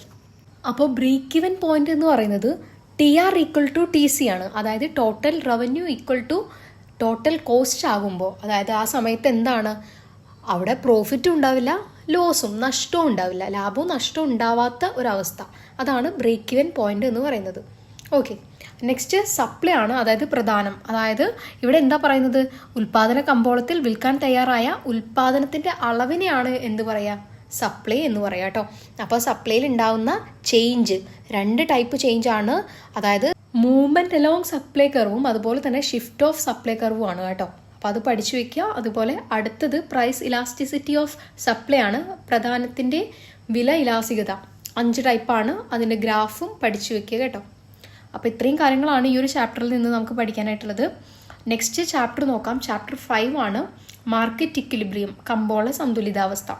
Speaker 1: അപ്പോൾ ബ്രേക്ക് ഈവൻ പോയിന്റ് എന്ന് പറയുന്നത് TR = TC ആണ്. അതായത് ടോട്ടൽ റവന്യൂ = ടോട്ടൽ കോസ്റ്റ് ആകുമ്പോൾ, അതായത് ആ സമയത്ത് എന്താണ്, അവിടെ പ്രോഫിറ്റും ഉണ്ടാവില്ല, ലോസും നഷ്ടവും ഉണ്ടാവില്ല, ലാഭവും നഷ്ടവും ഉണ്ടാവാത്ത ഒരവസ്ഥ. അതാണ് ബ്രേക്ക് ഈവൻ പോയിന്റ് എന്ന് പറയുന്നത്. ഓക്കെ. നെക്സ്റ്റ് സപ്ലൈ ആണ്, അതായത് പ്രധാനം. അതായത് ഇവിടെ എന്താ പറയുന്നത്, ഉൽപാദന കമ്പോളത്തിൽ വിൽക്കാൻ തയ്യാറായ ഉൽപാദനത്തിൻ്റെ അളവിനെയാണ് എന്ത് പറയുക, സപ്ലൈ എന്ന് പറയാം കേട്ടോ. അപ്പോൾ സപ്ലൈയിൽ ഉണ്ടാവുന്ന ചേഞ്ച്, 2 ടൈപ്പ് ചേഞ്ച് ആണ്. അതായത് മൂവ്മെൻറ്റ് അലോങ് സപ്ലൈ കർവും അതുപോലെ തന്നെ ഷിഫ്റ്റ് ഓഫ് സപ്ലൈ കർവും ആണ് കേട്ടോ. അപ്പോൾ അത് പഠിച്ചു വെക്കുക. അതുപോലെ അടുത്തത് പ്രൈസ് ഇലാസ്റ്റിസിറ്റി ഓഫ് സപ്ലൈ ആണ്, പ്രധാനത്തിൻ്റെ വില ഇലാസികത. 5 ടൈപ്പാണ്, അതിൻ്റെ ഗ്രാഫും പഠിച്ചു വെക്കുക കേട്ടോ. അപ്പോൾ ഇത്രയും കാര്യങ്ങളാണ് ഈ ഒരു ചാപ്റ്ററിൽ നിന്ന് നമുക്ക് പഠിക്കാനായിട്ടുള്ളത്. നെക്സ്റ്റ് ചാപ്റ്റർ നോക്കാം. ചാപ്റ്റർ 5 ആണ് മാർക്കറ്റ് ഇക്വിലിബ്രിയം, കമ്പോള സന്തുലിതാവസ്ഥ.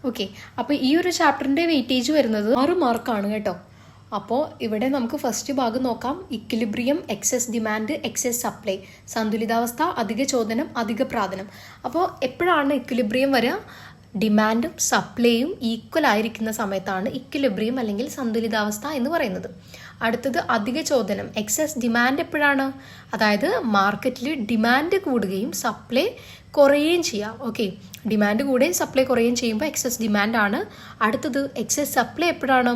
Speaker 1: ഓക്കെ, അപ്പോൾ ഈ ഒരു ചാപ്റ്ററിൻ്റെ വെയിറ്റേജ് വരുന്നത് 6 മാർക്കാണ് കേട്ടോ. അപ്പോൾ ഇവിടെ നമുക്ക് ഫസ്റ്റ് ഭാഗം നോക്കാം. Equilibrium, excess demand, excess supply, സന്തുലിതാവസ്ഥ, അധിക ചോദനം, അധിക പ്രാധാന്യം. അപ്പോൾ എപ്പോഴാണ് ഇക്വിലിബ്രിയം വരിക, ഡിമാൻഡും സപ്ലൈയും ഈക്വൽ ആയിരിക്കുന്ന സമയത്താണ് ഇക്വിലിബ്രിയം അല്ലെങ്കിൽ സന്തുലിതാവസ്ഥ എന്ന് പറയുന്നത്. അടുത്തത് അധിക ചോദനം, എക്സസ് ഡിമാൻഡ് എപ്പോഴാണ്, അതായത് മാർക്കറ്റിൽ ഡിമാൻഡ് കൂടുകയും സപ്ലൈ കുറയുകയും ചെയ്യാം. ഓക്കെ, ഡിമാൻഡ് കൂടുകയും സപ്ലൈ കുറയുകയും ചെയ്യുമ്പോൾ എക്സസ് ഡിമാൻഡ് ആണ്. അടുത്തത് എക്സസ് സപ്ലൈ എപ്പോഴാണ്,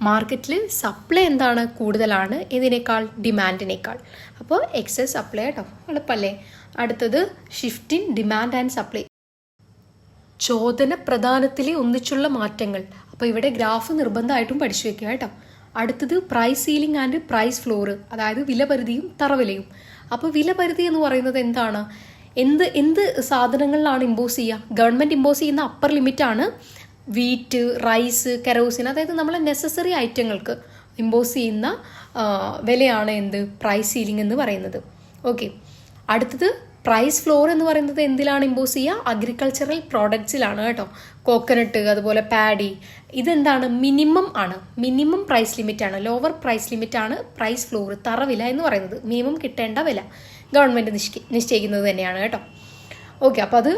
Speaker 1: മാർക്കറ്റിൽ സപ്ലൈ എന്താണ്, കൂടുതലാണ് ഇതിനേക്കാൾ, ഡിമാൻഡിനേക്കാൾ. അപ്പോൾ എക്സസ് സപ്ലൈ കേട്ടോ, എളുപ്പമല്ലേ. അടുത്തത് shift in demand and supply, ചോദന പ്രധാനത്തിലെ ഒന്നിച്ചുള്ള മാറ്റങ്ങൾ. അപ്പോൾ ഇവിടെ ഗ്രാഫ് നിർബന്ധമായിട്ടും പഠിച്ചു വെക്കുക കേട്ടോ. അടുത്തത് price ceiling and price floor, അതായത് വിലപരിധിയും തറവിലയും. അപ്പോൾ വിലപരിധി എന്ന് പറയുന്നത് എന്താണ്, എന്ത് സാധനങ്ങളിലാണ് ഇമ്പോസ് ചെയ്യുക, ഗവൺമെൻറ് ഇമ്പോസ് ചെയ്യുന്ന അപ്പർ ലിമിറ്റാണ് വീറ്റ്, റൈസ്, കെറോസിൻ, അതായത് നമ്മളെ നെസസറി ഐറ്റങ്ങൾക്ക് ഇമ്പോസ് ചെയ്യുന്ന വിലയാണ് എന്ത്, പ്രൈസ് സീലിംഗ് എന്ന് പറയുന്നത്. ഓക്കെ, അടുത്തത് പ്രൈസ് ഫ്ലോർ എന്ന് പറയുന്നത് എന്തിലാണ് ഇമ്പോസ് ചെയ്യുക, അഗ്രികൾച്ചറൽ പ്രോഡക്ട്സിലാണ് കേട്ടോ. കോക്കനട്ട്, അതുപോലെ പാഡി, ഇതെന്താണ്, മിനിമം ആണ്, മിനിമം പ്രൈസ് ലിമിറ്റ് ആണ്, ലോവർ പ്രൈസ് ലിമിറ്റ് ആണ് പ്രൈസ് ഫ്ലോർ, തറവില എന്ന് പറയുന്നത്. മിനിമം കിട്ടേണ്ട വില ഗവൺമെൻറ് നിശ്ചയിക്കുന്നത് തന്നെയാണ് കേട്ടോ. ഓക്കെ, അപ്പോൾ അത്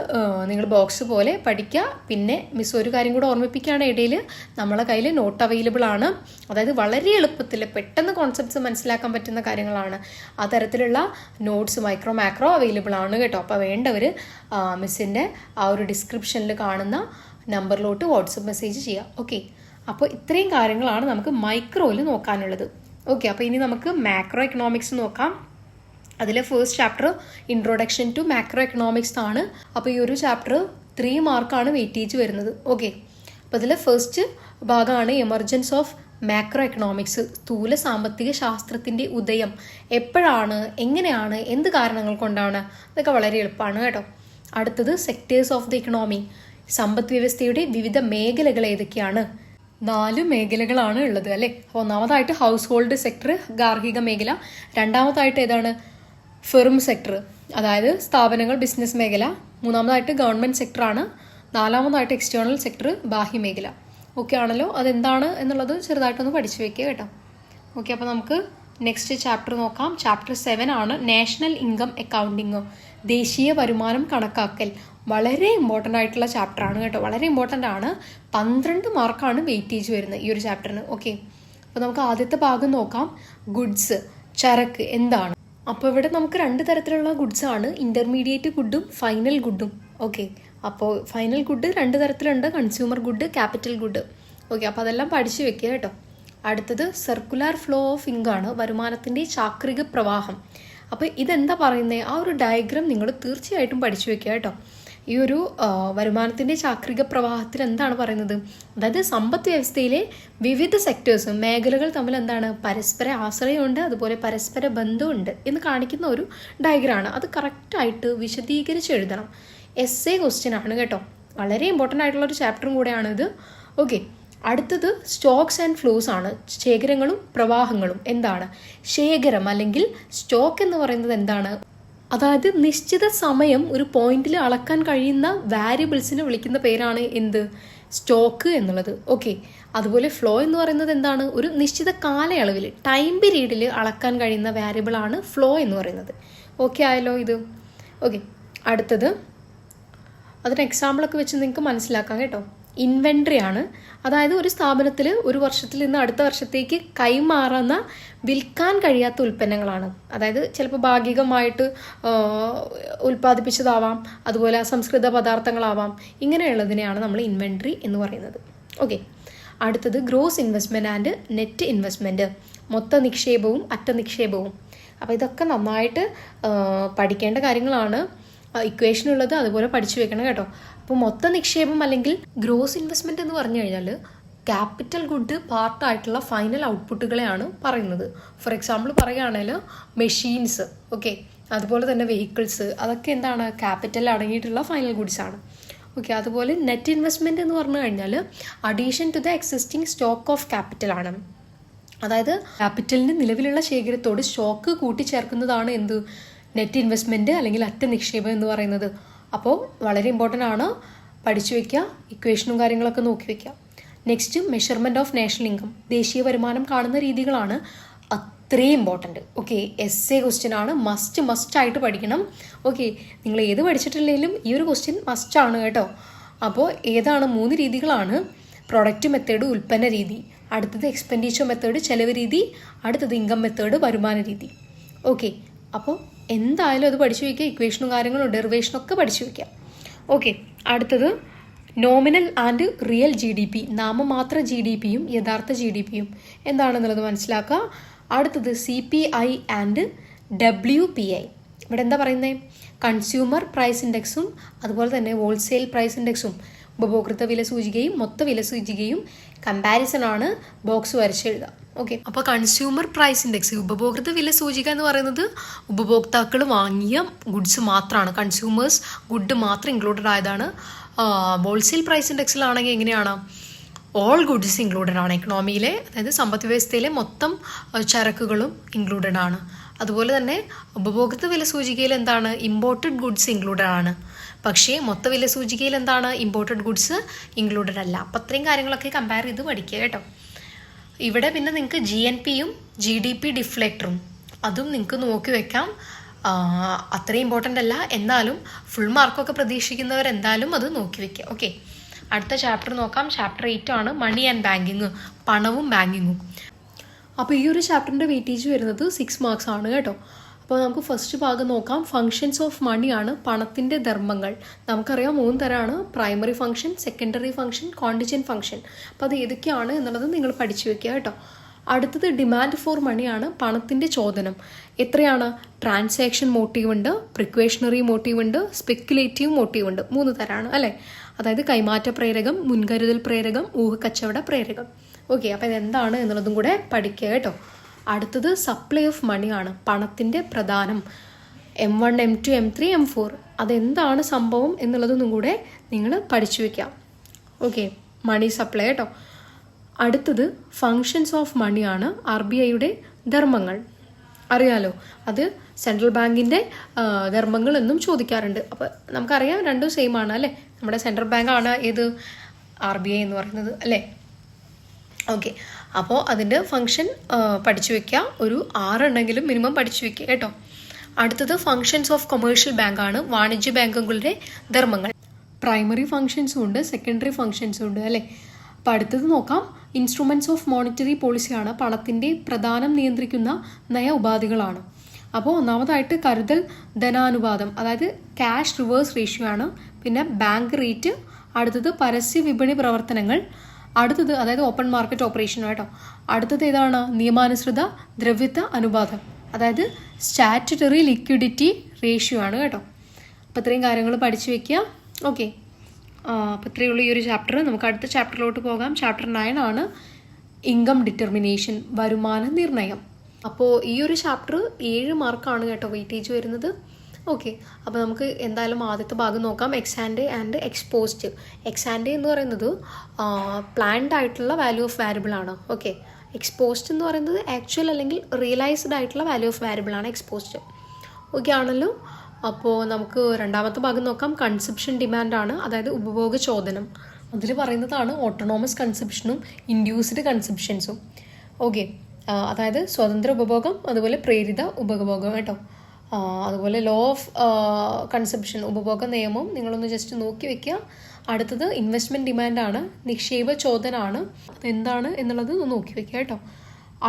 Speaker 1: നിങ്ങൾ ബോക്സ് പോലെ പഠിക്കുക. പിന്നെ മിസ് ഒരു കാര്യം കൂടെ ഓർമ്മിപ്പിക്കുകയാണ്, ഇടയിൽ നമ്മളെ കയ്യിൽ നോട്ട് അവൈലബിൾ ആണ്. അതായത് വളരെ എളുപ്പത്തിൽ പെട്ടെന്ന് കോൺസെപ്റ്റ്സ് മനസ്സിലാക്കാൻ പറ്റുന്ന കാര്യങ്ങളാണ്. ആ തരത്തിലുള്ള നോട്ട്സ് മൈക്രോ മാക്രോ അവൈലബിൾ ആണ് കേട്ടോ. അപ്പോൾ വേണ്ടവർ മിസ്സിൻ്റെ ആ ഒരു ഡിസ്ക്രിപ്ഷനിൽ കാണുന്ന നമ്പറിലോട്ട് വാട്സപ്പ് മെസ്സേജ് ചെയ്യുക. ഓക്കെ, അപ്പോൾ ഇത്രയും കാര്യങ്ങളാണ് നമുക്ക് മൈക്രോയിൽ നോക്കാനുള്ളത്. ഓക്കെ, അപ്പോൾ ഇനി നമുക്ക് മാക്രോ എക്കണോമിക്സ് നോക്കാം. അതിലെ first chapter introduction to macroeconomics ആണ്. അപ്പോൾ ഈ ഒരു ചാപ്റ്റർ 3 മാർക്കാണ് വെയിറ്റേജ് വരുന്നത്. ഓക്കെ, അപ്പോൾ ഇതിലെ ഫസ്റ്റ് ഭാഗമാണ് എമർജൻസ് ഓഫ് മാക്രോ എക്കണോമിക്സ്, സ്ഥൂല സാമ്പത്തിക ശാസ്ത്രത്തിൻ്റെ ഉദയം. എപ്പോഴാണ്, എങ്ങനെയാണ്, എന്ത് കാരണങ്ങൾ കൊണ്ടാണ്, ഇതൊക്കെ വളരെ എളുപ്പമാണ് കേട്ടോ. അടുത്തത് സെക്ടേഴ്സ് ഓഫ് ദി ഇക്കണോമി, സമ്പദ് വ്യവസ്ഥയുടെ വിവിധ മേഖലകൾ ഏതൊക്കെയാണ്, 4 മേഖലകളാണ് ഉള്ളത് അല്ലേ. അപ്പോൾ ഒന്നാമതായിട്ട് ഹൗസ് ഹോൾഡ് സെക്ടർ, ഗാർഹിക മേഖല. രണ്ടാമതായിട്ട് ഏതാണ്, ഫെർം സെക്ടർ, അതായത് സ്ഥാപനങ്ങൾ, ബിസിനസ് മേഖല. മൂന്നാമതായിട്ട് ഗവൺമെൻറ് സെക്ടറാണ്. 4മതായിട്ട് എക്സ്റ്റേണൽ സെക്ടർ, ബാഹ്യ മേഖല. ഓക്കെ ആണല്ലോ, അതെന്താണ് എന്നുള്ളത് ചെറുതായിട്ടൊന്ന് പഠിച്ചു വെക്കുക കേട്ടോ. ഓക്കെ, അപ്പോൾ നമുക്ക് നെക്സ്റ്റ് ചാപ്റ്റർ നോക്കാം. ചാപ്റ്റർ 7 ആണ് നാഷണൽ ഇൻകം അക്കൗണ്ടിങ്, ദേശീയ വരുമാനം കണക്കാക്കൽ. വളരെ ഇമ്പോർട്ടൻ്റ് ആയിട്ടുള്ള ചാപ്റ്ററാണ് കേട്ടോ, വളരെ ഇമ്പോർട്ടൻ്റ് ആണ്. 12 മാർക്കാണ് വെയിറ്റേജ് വരുന്നത് ഈ ഒരു ചാപ്റ്ററിന്. ഓക്കെ, അപ്പോൾ നമുക്ക് ആദ്യത്തെ ഭാഗം നോക്കാം. ഗുഡ്സ്, ചരക്ക് എന്താണ്. അപ്പോൾ ഇവിടെ നമുക്ക് 2 തരത്തിലുള്ള ഗുഡ്സ് ആണ്, ഇൻ്റർമീഡിയറ്റ് ഗുഡും ഫൈനൽ ഗുഡും. ഓക്കെ, അപ്പോൾ ഫൈനൽ ഗുഡ് 2 തരത്തിലുണ്ട്, consumer good, capital good. Okay, അപ്പോൾ അതെല്ലാം പഠിച്ചു വെക്കുക കേട്ടോ. അടുത്തത് സർക്കുലർ ഫ്ലോ ഓഫ് ഇൻകം ആണ്, വരുമാനത്തിൻ്റെ ചാക്രിക പ്രവാഹം. അപ്പോൾ ഇതെന്താ പറയുന്നത്, ആ ഒരു ഡയഗ്രാം നിങ്ങൾ തീർച്ചയായിട്ടും പഠിച്ചു വെക്കുക കേട്ടോ. ഈ ഒരു വരുമാനത്തിൻ്റെ ചാക്രിക പ്രവാഹത്തിൽ എന്താണ് പറയുന്നത്, അതായത് സമ്പദ് വ്യവസ്ഥയിലെ വിവിധ സെക്ടേഴ്സ്, മേഖലകൾ തമ്മിൽ എന്താണ് പരസ്പര ആശ്രയമുണ്ട്, അതുപോലെ പരസ്പര ബന്ധമുണ്ട് എന്ന് കാണിക്കുന്ന ഒരു ഡയഗ്രാമാണ്. അത് കറക്റ്റായിട്ട് വിശദീകരിച്ച് എഴുതണം. എസ്സേ ക്വസ്റ്റ്യൻ ആണ് കേട്ടോ, വളരെ ഇമ്പോർട്ടൻ്റ് ആയിട്ടുള്ള ഒരു ചാപ്റ്ററും കൂടെയാണ് ഇത്. ഓക്കെ, അടുത്തത് സ്റ്റോക്സ് ആൻഡ് ഫ്ലോസ് ആണ്, ശേഖരങ്ങളും പ്രവാഹങ്ങളും. എന്താണ് ശേഖരം അല്ലെങ്കിൽ സ്റ്റോക്ക് എന്ന് പറയുന്നത് എന്താണ്, അതായത് നിശ്ചിത സമയം ഒരു പോയിന്റിൽ അളക്കാൻ കഴിയുന്ന വാരിയബിൾസിനെ വിളിക്കുന്ന പേരാണ് എന്ത്, സ്റ്റോക്ക് എന്നുള്ളത്. ഓക്കെ, അതുപോലെ ഫ്ലോ എന്ന് പറയുന്നത് എന്താണ്, ഒരു നിശ്ചിത കാലയളവിൽ ടൈം പീരീഡിൽ അളക്കാൻ കഴിയുന്ന വാരിയബിൾ ആണ് ഫ്ലോ എന്ന് പറയുന്നത്. ഓക്കെ ആയല്ലോ ഇത്. ഓക്കെ, അടുത്തത് അതിന് എക്സാമ്പിളൊക്കെ വെച്ച് നിങ്ങൾക്ക് മനസ്സിലാക്കാം കേട്ടോ. ഇൻവെൻട്രി ആണ്, അതായത് ഒരു സ്ഥാപനത്തിൽ ഒരു വർഷത്തിൽ നിന്ന് അടുത്ത വർഷത്തേക്ക് കൈമാറുന്ന വിൽക്കാൻ കഴിയാത്ത ഉൽപ്പന്നങ്ങളാണ്. അതായത് ചിലപ്പോൾ ഭാഗികമായിട്ട് ഉൽപ്പാദിപ്പിച്ചതാവാം, അതുപോലെ അസംസ്കൃത പദാർത്ഥങ്ങളാവാം. ഇങ്ങനെയുള്ളതിനെയാണ് നമ്മൾ ഇൻവെൻട്രി എന്ന് പറയുന്നത്. ഓക്കെ, അടുത്തത് gross investment and net investment, മൊത്ത നിക്ഷേപവും അറ്റ നിക്ഷേപവും. അപ്പോൾ ഇതൊക്കെ നന്നായിട്ട് പഠിക്കേണ്ട കാര്യങ്ങളാണ്. ഇക്വേഷൻ ഉള്ളത് അതുപോലെ പഠിച്ചു വെക്കണം കേട്ടോ. അപ്പോൾ മൊത്ത നിക്ഷേപം അല്ലെങ്കിൽ ഗ്രോസ് ഇൻവെസ്റ്റ്മെൻറ്റ് എന്ന് പറഞ്ഞു കഴിഞ്ഞാൽ ക്യാപിറ്റൽ ഗുഡ് പാർട്ടായിട്ടുള്ള ഫൈനൽ ഔട്ട്പുട്ടുകളെയാണ് പറയുന്നത്. ഫോർ എക്സാമ്പിൾ പറയുകയാണെങ്കിൽ മെഷീൻസ്, ഓക്കെ, അതുപോലെ തന്നെ വെഹിക്കിൾസ്, അതൊക്കെ എന്താണ് ക്യാപിറ്റൽ അടങ്ങിയിട്ടുള്ള ഫൈനൽ ഗുഡ്സ് ആണ്. ഓക്കെ, അതുപോലെ നെറ്റ് ഇൻവെസ്റ്റ്മെൻറ്റ് എന്ന് പറഞ്ഞു കഴിഞ്ഞാൽ addition to the existing stock of capital ആണ്. അതായത് ക്യാപിറ്റലിൻ്റെ നിലവിലുള്ള ശേഖരത്തോട് സ്റ്റോക്ക് കൂട്ടിച്ചേർക്കുന്നതാണ് എന്ത് നെറ്റ് ഇൻവെസ്റ്റ്മെൻറ്റ് അല്ലെങ്കിൽ അറ്റ നിക്ഷേപം എന്ന് പറയുന്നത്. അപ്പോൾ വളരെ ഇമ്പോർട്ടൻ്റ് ആണ്, പഠിച്ചു വയ്ക്കുക, ഇക്വേഷനും കാര്യങ്ങളൊക്കെ നോക്കി വയ്ക്കുക. Next measurement of national income, ദേശീയ വരുമാനം കാണുന്ന രീതികളാണ് അത്രയും important. Okay, S A question ആണ്, മസ്റ്റ് ആയിട്ട് പഠിക്കണം. ഓക്കെ, നിങ്ങൾ ഏത് പഠിച്ചിട്ടില്ലെങ്കിലും ഈ ഒരു ക്വസ്റ്റ്യൻ മസ്റ്റ് ആണ് കേട്ടോ. അപ്പോൾ ഏതാണ് 3 രീതികളാണ്: പ്രൊഡക്റ്റ് മെത്തേഡ്, ഉൽപ്പന്ന രീതി, അടുത്തത് എക്സ്പെൻഡിച്ചർ മെത്തേഡ്, ചെലവ് രീതി, അടുത്തത് ഇൻകം മെത്തേഡ്, വരുമാന രീതി. ഓക്കെ, അപ്പോൾ എന്തായാലും അത് പഠിച്ചു വയ്ക്കുക, ഇക്വേഷനും കാര്യങ്ങളും ഡെറിവേഷനും ഒക്കെ പഠിച്ചു വയ്ക്കുക. ഓക്കെ, അടുത്തത് നോമിനൽ ആൻഡ് റിയൽ GDP, നാമമാത്ര GDP യും യഥാർത്ഥ GDP യും എന്താണെന്നുള്ളത് മനസ്സിലാക്കുക. അടുത്തത് CPI ആൻഡ് WPI. ഇവിടെ എന്താ പറയുന്നത്? കൺസ്യൂമർ പ്രൈസ് ഇൻഡെക്സും അതുപോലെ തന്നെ ഹോൾസെയിൽ പ്രൈസ് ഇൻഡെക്സും, ഉപഭോക്തൃ വില സൂചികയും മൊത്ത വില സൂചികയും കമ്പാരിസൺ ആണ്, ബോക്സ് വരച്ചെഴുതുക. ഓക്കെ, അപ്പോൾ കൺസ്യൂമർ പ്രൈസ് ഇൻഡെക്സ്, ഉപഭോക്തൃ വില സൂചിക എന്ന് പറയുന്നത് ഉപഭോക്താക്കൾ വാങ്ങിയ ഗുഡ്സ് മാത്രമാണ്, കൺസ്യൂമേഴ്സ് ഗുഡ് മാത്രം ഇൻക്ലൂഡഡ് ആയതാണ്. ഹോൾസെയിൽ പ്രൈസ് ഇൻഡെക്സിലാണെങ്കിൽ എങ്ങനെയാണ്? ഓൾ ഗുഡ്സ് ഇൻക്ലൂഡഡ് ആണ്, എക്കണോമിയിലെ അതായത് സമ്പദ് വ്യവസ്ഥയിലെ മൊത്തം ചരക്കുകളും ഇൻക്ലൂഡഡ് ആണ്. അതുപോലെ തന്നെ ഉപഭോക്തൃ വില സൂചികയിൽ എന്താണ്? ഇമ്പോർട്ടഡ് ഗുഡ്സ് ഇൻക്ലൂഡഡ് ആണ്. പക്ഷേ മൊത്ത വില സൂചികയിൽ എന്താണ്? ഇമ്പോർട്ടഡ് ഗുഡ്സ് ഇൻക്ലൂഡഡ് അല്ല. അപ്പം അത്രയും കാര്യങ്ങളൊക്കെ കമ്പയർ ചെയ്ത് പഠിക്കുക കേട്ടോ. ഇവിടെ പിന്നെ നിങ്ങൾക്ക് GNP യും GDP ഡിഫ്ലേക്ടറും അതും നിങ്ങൾക്ക് നോക്കി വെക്കാം. അത്രയും ഇമ്പോർട്ടൻ്റ് അല്ല, എന്നാലും ഫുൾ മാർക്കൊക്കെ പ്രതീക്ഷിക്കുന്നവർ എന്തായാലും അത് നോക്കി വെക്കുക. ഓക്കെ, അടുത്ത ചാപ്റ്റർ നോക്കാം. ചാപ്റ്റർ 8 ആണ് മണി ആൻഡ് ബാങ്കിങ്, പണവും ബാങ്കിങ്ങും. അപ്പോൾ ഈ ഒരു ചാപ്റ്ററിൻ്റെ വെയിറ്റേജ് വരുന്നത് 6 മാർക്സ് ആണ് കേട്ടോ. അപ്പോൾ നമുക്ക് ഫസ്റ്റ് ഭാഗം നോക്കാം. ഫങ്ഷൻസ് ഓഫ് മണി ആണ്, പണത്തിൻ്റെ ധർമ്മങ്ങൾ. നമുക്കറിയാം 3 തരമാണ്: primary function, secondary function, contingent function. അപ്പോൾ അത് ഏതൊക്കെയാണ് എന്നുള്ളത് നിങ്ങൾ പഠിച്ചു വെക്കുക കേട്ടോ. അടുത്തത് ഡിമാൻഡ് ഫോർ മണിയാണ്, പണത്തിൻ്റെ ചോദനം. എത്രയാണ്? ട്രാൻസാക്ഷൻ മോട്ടീവ് ഉണ്ട്, പ്രിക്വേഷണറി മോട്ടീവ് ഉണ്ട്, സ്പെക്കുലേറ്റീവ് മോട്ടീവ് ഉണ്ട്. 3 തരമാണ് അല്ലേ? അതായത് കൈമാറ്റ പ്രേരകം, മുൻകരുതൽ പ്രേരകം, ഊഹക്കച്ചവട പ്രേരകം. ഓക്കെ, അപ്പോൾ ഇതെന്താണ് എന്നുള്ളതും കൂടെ പഠിക്കുക കേട്ടോ. അടുത്തത് സപ്ലൈ ഓഫ് മണിയാണ്, പണത്തിൻ്റെ പ്രധാനം. M1, M2, M3, M4 അതെന്താണ് സംഭവം എന്നുള്ളതൊന്നും കൂടെ നിങ്ങൾ പഠിച്ചു വയ്ക്കാം. ഓക്കെ, മണി സപ്ലൈ കേട്ടോ. അടുത്തത് ഫങ്ഷൻസ് ഓഫ് മണിയാണ്, RBIയുടെ ധർമ്മങ്ങൾ. അറിയാലോ, അത് സെൻട്രൽ ബാങ്കിൻ്റെ ധർമ്മങ്ങൾ എന്നും ചോദിക്കാറുണ്ട്. അപ്പോൾ നമുക്കറിയാം രണ്ടും സെയിം ആണ് അല്ലേ? നമ്മുടെ സെൻട്രൽ ബാങ്ക് ആണ് ഏത്? RBI എന്ന് പറയുന്നത് അല്ലേ? ഓക്കെ, അപ്പോൾ അതിൻ്റെ ഫങ്ഷൻ പഠിച്ചു വയ്ക്കുക. ഒരു 6 എണ്ണെങ്കിലും മിനിമം പഠിച്ചു വയ്ക്കുക കേട്ടോ. അടുത്തത് ഫങ്ഷൻസ് ഓഫ് കൊമേഴ്ഷ്യൽ ബാങ്കാണ്, വാണിജ്യ ബാങ്കുകളുടെ ധർമ്മങ്ങൾ. പ്രൈമറി ഫങ്ഷൻസും ഉണ്ട്, സെക്കൻഡറി ഫങ്ഷൻസും ഉണ്ട് അല്ലേ? അപ്പോൾ അടുത്തത് നോക്കാം. ഇൻസ്ട്രുമെൻറ്റ്സ് ഓഫ് മോണിറ്ററി പോളിസിയാണ്, പണത്തിൻ്റെ പ്രധാനം നിയന്ത്രിക്കുന്ന നയ ഉപാധികളാണ്. അപ്പോൾ ഒന്നാമതായിട്ട് കരുതൽ ധനാനുപാതം, അതായത് ക്യാഷ് റിവേഴ്സ് റേഷ്യോ ആണ്. പിന്നെ ബാങ്ക് റേറ്റ്. അടുത്തത് പരസ്യ വിപണി പ്രവർത്തനങ്ങൾ. അടുത്തത് അതായത് ഓപ്പൺ മാർക്കറ്റ് ഓപ്പറേഷൻ കേട്ടോ. അടുത്തത് ഏതാണ്? നിയമാനുസൃത ദ്രവ്യത്വ അനുപാതം, അതായത് സ്റ്റാറ്റുറ്ററി ലിക്വിഡിറ്റി റേഷ്യോ ആണ് കേട്ടോ. അപ്പോൾ ഇത്രയും കാര്യങ്ങൾ പഠിച്ചു വെക്കുക. ഓക്കെ, അപ്പോൾ ഇത്രയേ ഉള്ളൂ ഈ ഒരു ചാപ്റ്റർ. നമുക്ക് അടുത്ത ചാപ്റ്ററിലോട്ട് പോകാം. ചാപ്റ്റർ 9 ആണ് ഇൻകം ഡിറ്റർമിനേഷൻ, വരുമാന നിർണ്ണയം. അപ്പോൾ ഈ ഒരു ചാപ്റ്റർ 7 മാർക്കാണ് കേട്ടോ വെയിറ്റേജ് വരുന്നത്. ഓക്കെ, അപ്പോൾ നമുക്ക് എന്തായാലും ആദ്യത്തെ ഭാഗം നോക്കാം. എക്സാൻഡെ ആൻഡ് എക്സ്പോസ്റ്റ്. എക്സാൻഡെ എന്ന് പറയുന്നത് പ്ലാൻഡ് ആയിട്ടുള്ള വാല്യൂ ഓഫ് വാരിയബിൾ ആണ്. ഓക്കെ, എക്സ്പോസ്റ്റ് എന്ന് പറയുന്നത് ആക്ച്വൽ അല്ലെങ്കിൽ റിയലൈസ്ഡ് ആയിട്ടുള്ള വാല്യൂ ഓഫ് വാരിയബിൾ ആണ് എക്സ്പോസ്റ്റ്. ഓക്കെ ആണല്ലോ. അപ്പോൾ നമുക്ക് രണ്ടാമത്തെ ഭാഗം നോക്കാം. കൺസപ്ഷൻ ഡിമാൻഡ് ആണ്, അതായത് ഉപഭോഗ ചോദനം. അതിൽ പറയുന്നതാണ് ഓട്ടോണോമസ് കൺസപ്ഷനും ഇൻഡ്യൂസ്ഡ് കൺസപ്ഷൻസും. ഓക്കെ, അതായത് സ്വതന്ത്ര ഉപഭോഗം അതുപോലെ പ്രേരിത ഉപഭോഗം കേട്ടോ. അതുപോലെ ലോ ഓഫ് കൺസപ്ഷൻ, ഉപഭോഗ നിയമം നിങ്ങളൊന്ന് ജസ്റ്റ് നോക്കി വെക്കുക. അടുത്തത് ഇൻവെസ്റ്റ്മെൻറ്റ് ഡിമാൻഡാണ്, നിക്ഷേപ ചോദനാണ്. അതെന്താണ് എന്നുള്ളത് നോക്കി വെക്കുക കേട്ടോ.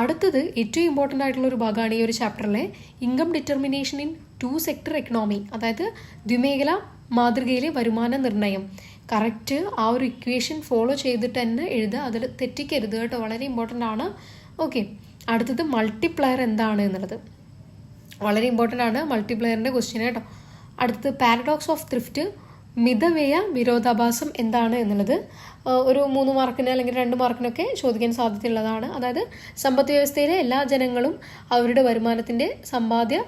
Speaker 1: അടുത്തത് ഏറ്റവും ഇമ്പോർട്ടൻ്റ് ആയിട്ടുള്ള ഒരു ഭാഗമാണ് ഈ ഒരു ചാപ്റ്ററിലെ income determination in 2 sector economy, അതായത് ദ്വിമേഖല മാതൃകയിലെ വരുമാന നിർണ്ണയം. കറക്റ്റ് ആ ഒരു ഇക്വേഷൻ ഫോളോ ചെയ്തിട്ട് തന്നെ എഴുതുക, അതിൽ തെറ്റിക്കരുത് കേട്ടോ, വളരെ ഇമ്പോർട്ടൻ്റ് ആണ്. ഓക്കെ, അടുത്തത് മൾട്ടിപ്ലയർ എന്താണ് എന്നുള്ളത്. വളരെ ഇമ്പോർട്ടൻ്റ് ആണ് മൾട്ടിപ്ലയറിൻ്റെ ക്വസ്റ്റ്യൻ കേട്ടോ. അടുത്തത് പാരഡോക്സ് ഓഫ് ത്രിഫ്റ്റ്, മിതവ്യയ വിരോധാഭാസം എന്താണ് എന്നുള്ളത് ഒരു 3 മാർക്കിന് അല്ലെങ്കിൽ 2 മാർക്കിനൊക്കെ ചോദിക്കാൻ സാധ്യതയുള്ളതാണ്. അതായത് സമ്പദ് വ്യവസ്ഥയിലെ എല്ലാ ജനങ്ങളും അവരുടെ വരുമാനത്തിൻ്റെ സമ്പാദ്യ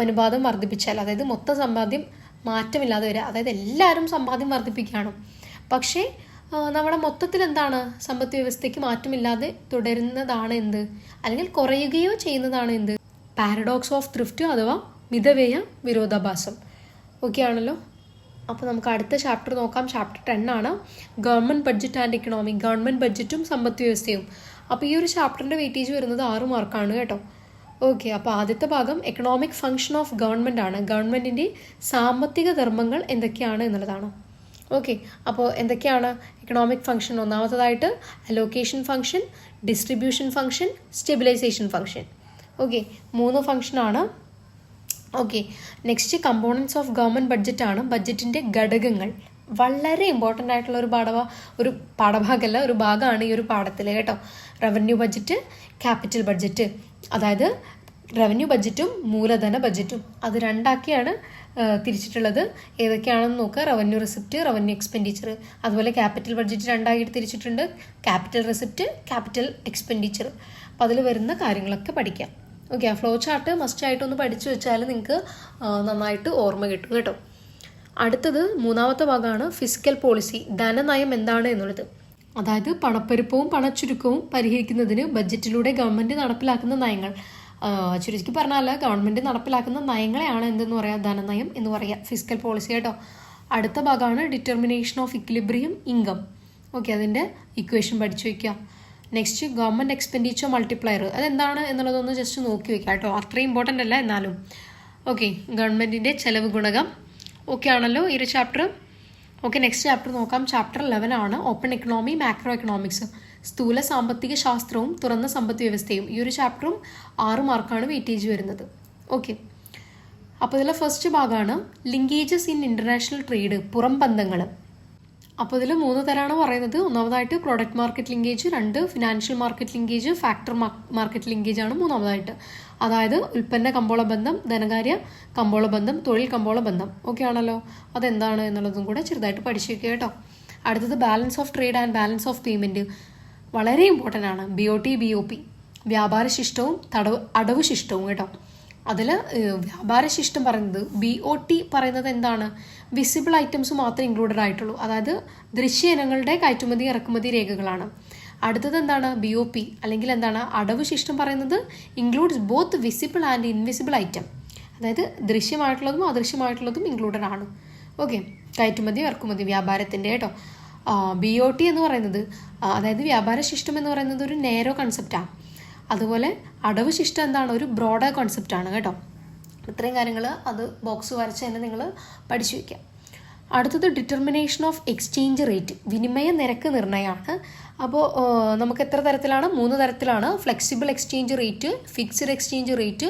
Speaker 1: അനുപാതം വർദ്ധിപ്പിച്ചാൽ, അതായത് മൊത്തം സമ്പാദ്യം മാറ്റമില്ലാതെ വരിക, അതായത് എല്ലാവരും സമ്പാദ്യം വർദ്ധിപ്പിക്കുകയാണ്, പക്ഷേ നമ്മുടെ മൊത്തത്തിൽ എന്താണ് സമ്പദ് വ്യവസ്ഥയ്ക്ക് മാറ്റമില്ലാതെ തുടരുന്നതാണ് എന്ത്, അല്ലെങ്കിൽ കുറയുകയോ ചെയ്യുന്നതാണ് എന്ത്, പാരഡോക്സ് ഓഫ് ത്രിഫ്റ്റ് അഥവാ മിതവ്യയ വിരോധാഭാസം. ഓക്കെ ആണല്ലോ. അപ്പോൾ നമുക്ക് അടുത്ത ചാപ്റ്റർ നോക്കാം. ചാപ്റ്റർ 10 ആണ് government budget and economy, government ബഡ്ജറ്റും സമ്പദ് വ്യവസ്ഥയും. അപ്പോൾ ഈ ഒരു ചാപ്റ്ററിൻ്റെ വെയിറ്റേജ് വരുന്നത് 6 മാർക്കാണ് കേട്ടോ. ഓക്കെ, അപ്പോൾ ആദ്യത്തെ ഭാഗം എക്കണോമിക് ഫംഗ്ഷൻ ഓഫ് ഗവൺമെൻറ് ആണ്. ഗവൺമെൻറ്റിൻ്റെ സാമ്പത്തിക ധർമ്മങ്ങൾ എന്തൊക്കെയാണ് എന്നുള്ളതാണ്. ഓക്കെ, അപ്പോൾ എന്തൊക്കെയാണ് എക്കണോമിക് ഫംഗ്ഷൻ? ഒന്നാമത്തതായിട്ട് allocation function, distribution function, stabilisation function. Okay, 3 ഫംഗ്ഷനാണ്. Okay, next components of government budget ആണ്. ബഡ്ജറ്റിൻ്റെ ഘടകങ്ങൾ വളരെ ഇമ്പോർട്ടൻ്റ് ആയിട്ടുള്ള ഒരു പാഠഭാഗമല്ല, ഒരു ഭാഗമാണ് ഈ ഒരു പാഠത്തിൽ കേട്ടോ. റവന്യൂ ബഡ്ജറ്റ്, ക്യാപിറ്റൽ ബഡ്ജറ്റ്, അതായത് റവന്യൂ ബഡ്ജറ്റും മൂലധന ബഡ്ജറ്റും അത് രണ്ടാക്കിയാണ് തിരിച്ചിട്ടുള്ളത്. ഏതൊക്കെയാണെന്ന് നോക്കുക. Revenue receipt, revenue expenditure. അതുപോലെ ക്യാപിറ്റൽ ബഡ്ജറ്റ് രണ്ടായിട്ട് തിരിച്ചിട്ടുണ്ട്. Capital receipt, capital expenditure. അപ്പോൾ അതിൽ വരുന്ന കാര്യങ്ങളൊക്കെ പഠിക്കാം. ഓക്കെ, ആ ഫ്ലോ ചാർട്ട് മസ്റ്റായിട്ടൊന്ന് പഠിച്ചു വെച്ചാൽ നിങ്ങൾക്ക് നന്നായിട്ട് ഓർമ്മ കിട്ടും കേട്ടോ. അടുത്തത് 3ാമത്തെ ഭാഗമാണ് ഫിസിക്കൽ പോളിസി, ധനനയം എന്താണ് എന്നുള്ളത്. അതായത് പണപ്പെരുപ്പവും പണച്ചുരുക്കവും പരിഹരിക്കുന്നതിന് ബഡ്ജറ്റിലൂടെ ഗവൺമെൻറ് നടപ്പിലാക്കുന്ന നയങ്ങൾ. ചുരുക്കി പറഞ്ഞാൽ ഗവൺമെൻറ് നടപ്പിലാക്കുന്ന നയങ്ങളെയാണ് എന്തെന്ന് പറയുക, ധനനയം എന്ന് പറയുക, ഫിസിക്കൽ പോളിസി കേട്ടോ. അടുത്ത ഭാഗമാണ് determination of equilibrium income. Okay, അതിൻ്റെ ഇക്വേഷൻ പഠിച്ചു വയ്ക്കുക. നെക്സ്റ്റ് ഗവൺമെൻറ് എക്സ്പെൻഡിച്ചർ മൾട്ടിപ്ലയർ, അതെന്താണ് എന്നുള്ളതൊന്ന് ജസ്റ്റ് നോക്കി വയ്ക്കുക കേട്ടോ, അത്രയും ഇമ്പോർട്ടൻ്റ് അല്ല എന്നാലും. ഓക്കെ, ഗവൺമെൻറ്റിൻ്റെ ചെലവ് ഗുണകം. ഓക്കെ ആണല്ലോ ഈ ഒരു ചാപ്റ്റർ. ഓക്കെ, നെക്സ്റ്റ് ചാപ്റ്റർ നോക്കാം. ചാപ്റ്റർ 11 ആണ് ഓപ്പൺ എക്കണോമി, മാക്രോ എക്കണോമിക്സ്, സ്ഥൂല സാമ്പത്തിക ശാസ്ത്രവും തുറന്ന സമ്പദ് വ്യവസ്ഥയും. ഈ ഒരു ചാപ്റ്ററും 6 മാർക്കാണ് വെയിറ്റേജ് വരുന്നത്. ഓക്കെ, അപ്പോൾ ഇതിലെ ഫസ്റ്റ് ഭാഗമാണ് ലിങ്കേജസ് ഇൻ ഇൻ്റർനാഷണൽ ട്രേഡ്, പുറം ബന്ധങ്ങൾ. അപ്പോൾ ഇതിൽ 3 തരമാണ് പറയുന്നത്. ഒന്നാമതായിട്ട് product market linkage, 2 financial market linkage, factor market linkage ആണ് 3ാമതായിട്ട്. അതായത് ഉൽപ്പന്ന കമ്പോള ബന്ധം, ധനകാര്യ കമ്പോള ബന്ധം, തൊഴിൽ കമ്പോള ബന്ധം. ഓക്കെ ആണല്ലോ, അതെന്താണ് എന്നുള്ളതും കൂടെ ചെറുതായിട്ട് പഠിച്ചു വയ്ക്കുക കേട്ടോ. അടുത്തത് balance of trade and balance of payment, വളരെ ഇമ്പോർട്ടൻ്റ് ആണ്. BOT, BOP, വ്യാപാര ശിഷ്ടവും അടവ് ശിഷ്ടവും കേട്ടോ. അതിൽ വ്യാപാര ശിഷ്ടം പറയുന്നത്, BOT പറയുന്നത് എന്താണ്, വിസിബിൾ ഐറ്റംസ് മാത്രമേ ഇൻക്ലൂഡഡ് ആയിട്ടുള്ളൂ, അതായത് ദൃശ്യ ഇനങ്ങളുടെ കയറ്റുമതി ഇറക്കുമതി രേഖകളാണ്. അടുത്തത് എന്താണ്, BOP അല്ലെങ്കിൽ എന്താണ് അടവ് ശിഷ്ടം പറയുന്നത്, includes both visible and invisible item, അതായത് ദൃശ്യമായിട്ടുള്ളതും അദൃശ്യമായിട്ടുള്ളതും ഇൻക്ലൂഡഡ് ആണ്. ഓക്കെ, കയറ്റുമതി ഇറക്കുമതി വ്യാപാരത്തിൻ്റെ കേട്ടോ. BOT എന്ന് പറയുന്നത്, അതായത് വ്യാപാര ശിഷ്ടം എന്ന് പറയുന്നത് ഒരു നേരോ കൺസെപ്റ്റാണ്. അതുപോലെ അടവ് ശിഷ്ടം എന്താണ്, ഒരു ബ്രോഡർ കോൺസെപ്റ്റാണ് കേട്ടോ. ഇത്രയും കാര്യങ്ങൾ അത് ബോക്സ് വരച്ച് തന്നെ നിങ്ങൾ പഠിച്ചു വയ്ക്കുക. അടുത്തത് ഡിറ്റർമിനേഷൻ ഓഫ് എക്സ്ചേഞ്ച് റേറ്റ്, വിനിമയ നിരക്ക് നിർണ്ണയമാണ്. അപ്പോൾ നമുക്ക് എത്ര തരത്തിലാണ്, 3 തരത്തിലാണ്. Flexible exchange rate, fixed exchange rate,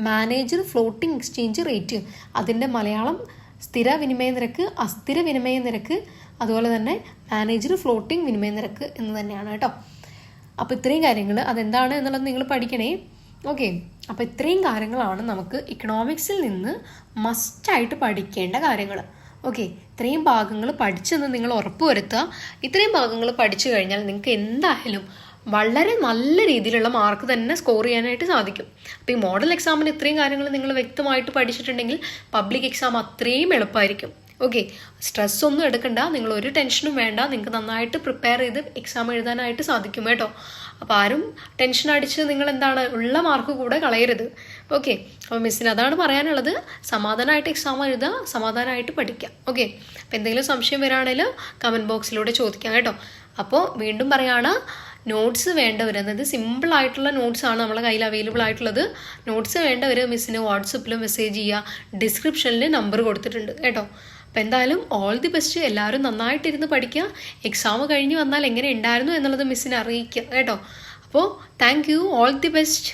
Speaker 1: manager floating exchange rate. അതിൻ്റെ മലയാളം സ്ഥിര വിനിമയ നിരക്ക്, അസ്ഥിര വിനിമയ നിരക്ക്, അതുപോലെ തന്നെ മാനേജർ ഫ്ലോട്ടിംഗ് വിനിമയ നിരക്ക് എന്ന് തന്നെയാണ് കേട്ടോ. അപ്പോൾ ഇത്രയും കാര്യങ്ങൾ അതെന്താണ് എന്നുള്ളത് നിങ്ങൾ പഠിക്കണേ. ഓക്കെ, അപ്പോൾ ഇത്രയും കാര്യങ്ങളാണ് നമുക്ക് ഇക്കണോമിക്സിൽ നിന്ന് മസ്റ്റായിട്ട് പഠിക്കേണ്ട കാര്യങ്ങൾ. ഓക്കെ, ഇത്രയും ഭാഗങ്ങൾ പഠിച്ചെന്ന് നിങ്ങൾ ഉറപ്പുവരുത്തുക. ഇത്രയും ഭാഗങ്ങൾ പഠിച്ചു കഴിഞ്ഞാൽ നിങ്ങൾക്ക് എന്തായാലും വളരെ നല്ല രീതിയിലുള്ള മാർക്ക് തന്നെ സ്കോർ ചെയ്യാനായിട്ട് സാധിക്കും. അപ്പോൾ ഈ മോഡൽ എക്സാമിന് ഇത്രയും കാര്യങ്ങൾ നിങ്ങൾ വ്യക്തമായിട്ട് പഠിച്ചിട്ടുണ്ടെങ്കിൽ പബ്ലിക് എക്സാം അത്രയും എളുപ്പമായിരിക്കും. ഓക്കെ, സ്ട്രെസ് ഒന്നും എടുക്കണ്ട, നിങ്ങൾ ഒരു ടെൻഷനും വേണ്ട, നിങ്ങൾക്ക് നന്നായിട്ട് പ്രിപ്പയർ ചെയ്ത് എക്സാം എഴുതാനായിട്ട് സാധിക്കും കേട്ടോ. അപ്പോൾ ആരും ടെൻഷൻ അടിച്ച് നിങ്ങൾ എന്താണ് ഉള്ള മാർക്ക് കൂടെ കളയരുത്. ഓക്കെ, അപ്പോൾ മിസ്സിന് അതാണ് പറയാനുള്ളത്. സമാധാനമായിട്ട് എക്സാം എഴുതുക, സമാധാനമായിട്ട് പഠിക്കുക. ഓക്കെ, അപ്പോൾ എന്തെങ്കിലും സംശയം വരികയാണെങ്കിൽ കമൻറ്റ് ബോക്സിലൂടെ ചോദിക്കാം കേട്ടോ. അപ്പോൾ വീണ്ടും പറയുകയാണ്, നോട്ട്സ് വേണ്ടവർ, അതായത് സിമ്പിളായിട്ടുള്ള നോട്ട്സാണ് നമ്മളെ കയ്യിൽ അവൈലബിൾ ആയിട്ടുള്ളത്. നോട്ട്സ് വേണ്ടവർ മിസ്സിന് വാട്സപ്പിൽ മെസ്സേജ് ചെയ്യുക, ഡിസ്ക്രിപ്ഷനിൽ നമ്പർ കൊടുത്തിട്ടുണ്ട് കേട്ടോ. അപ്പോൾ എന്തായാലും ഓൾ ദി ബെസ്റ്റ്. എല്ലാവരും നന്നായിട്ടിരുന്ന് പഠിക്കുക. എക്സാം കഴിഞ്ഞ് വന്നാൽ എങ്ങനെ ഉണ്ടായിരുന്നു എന്നുള്ളത് മിസ്സിനെ അറിയിക്കുക കേട്ടോ. അപ്പോൾ thank you, all the best.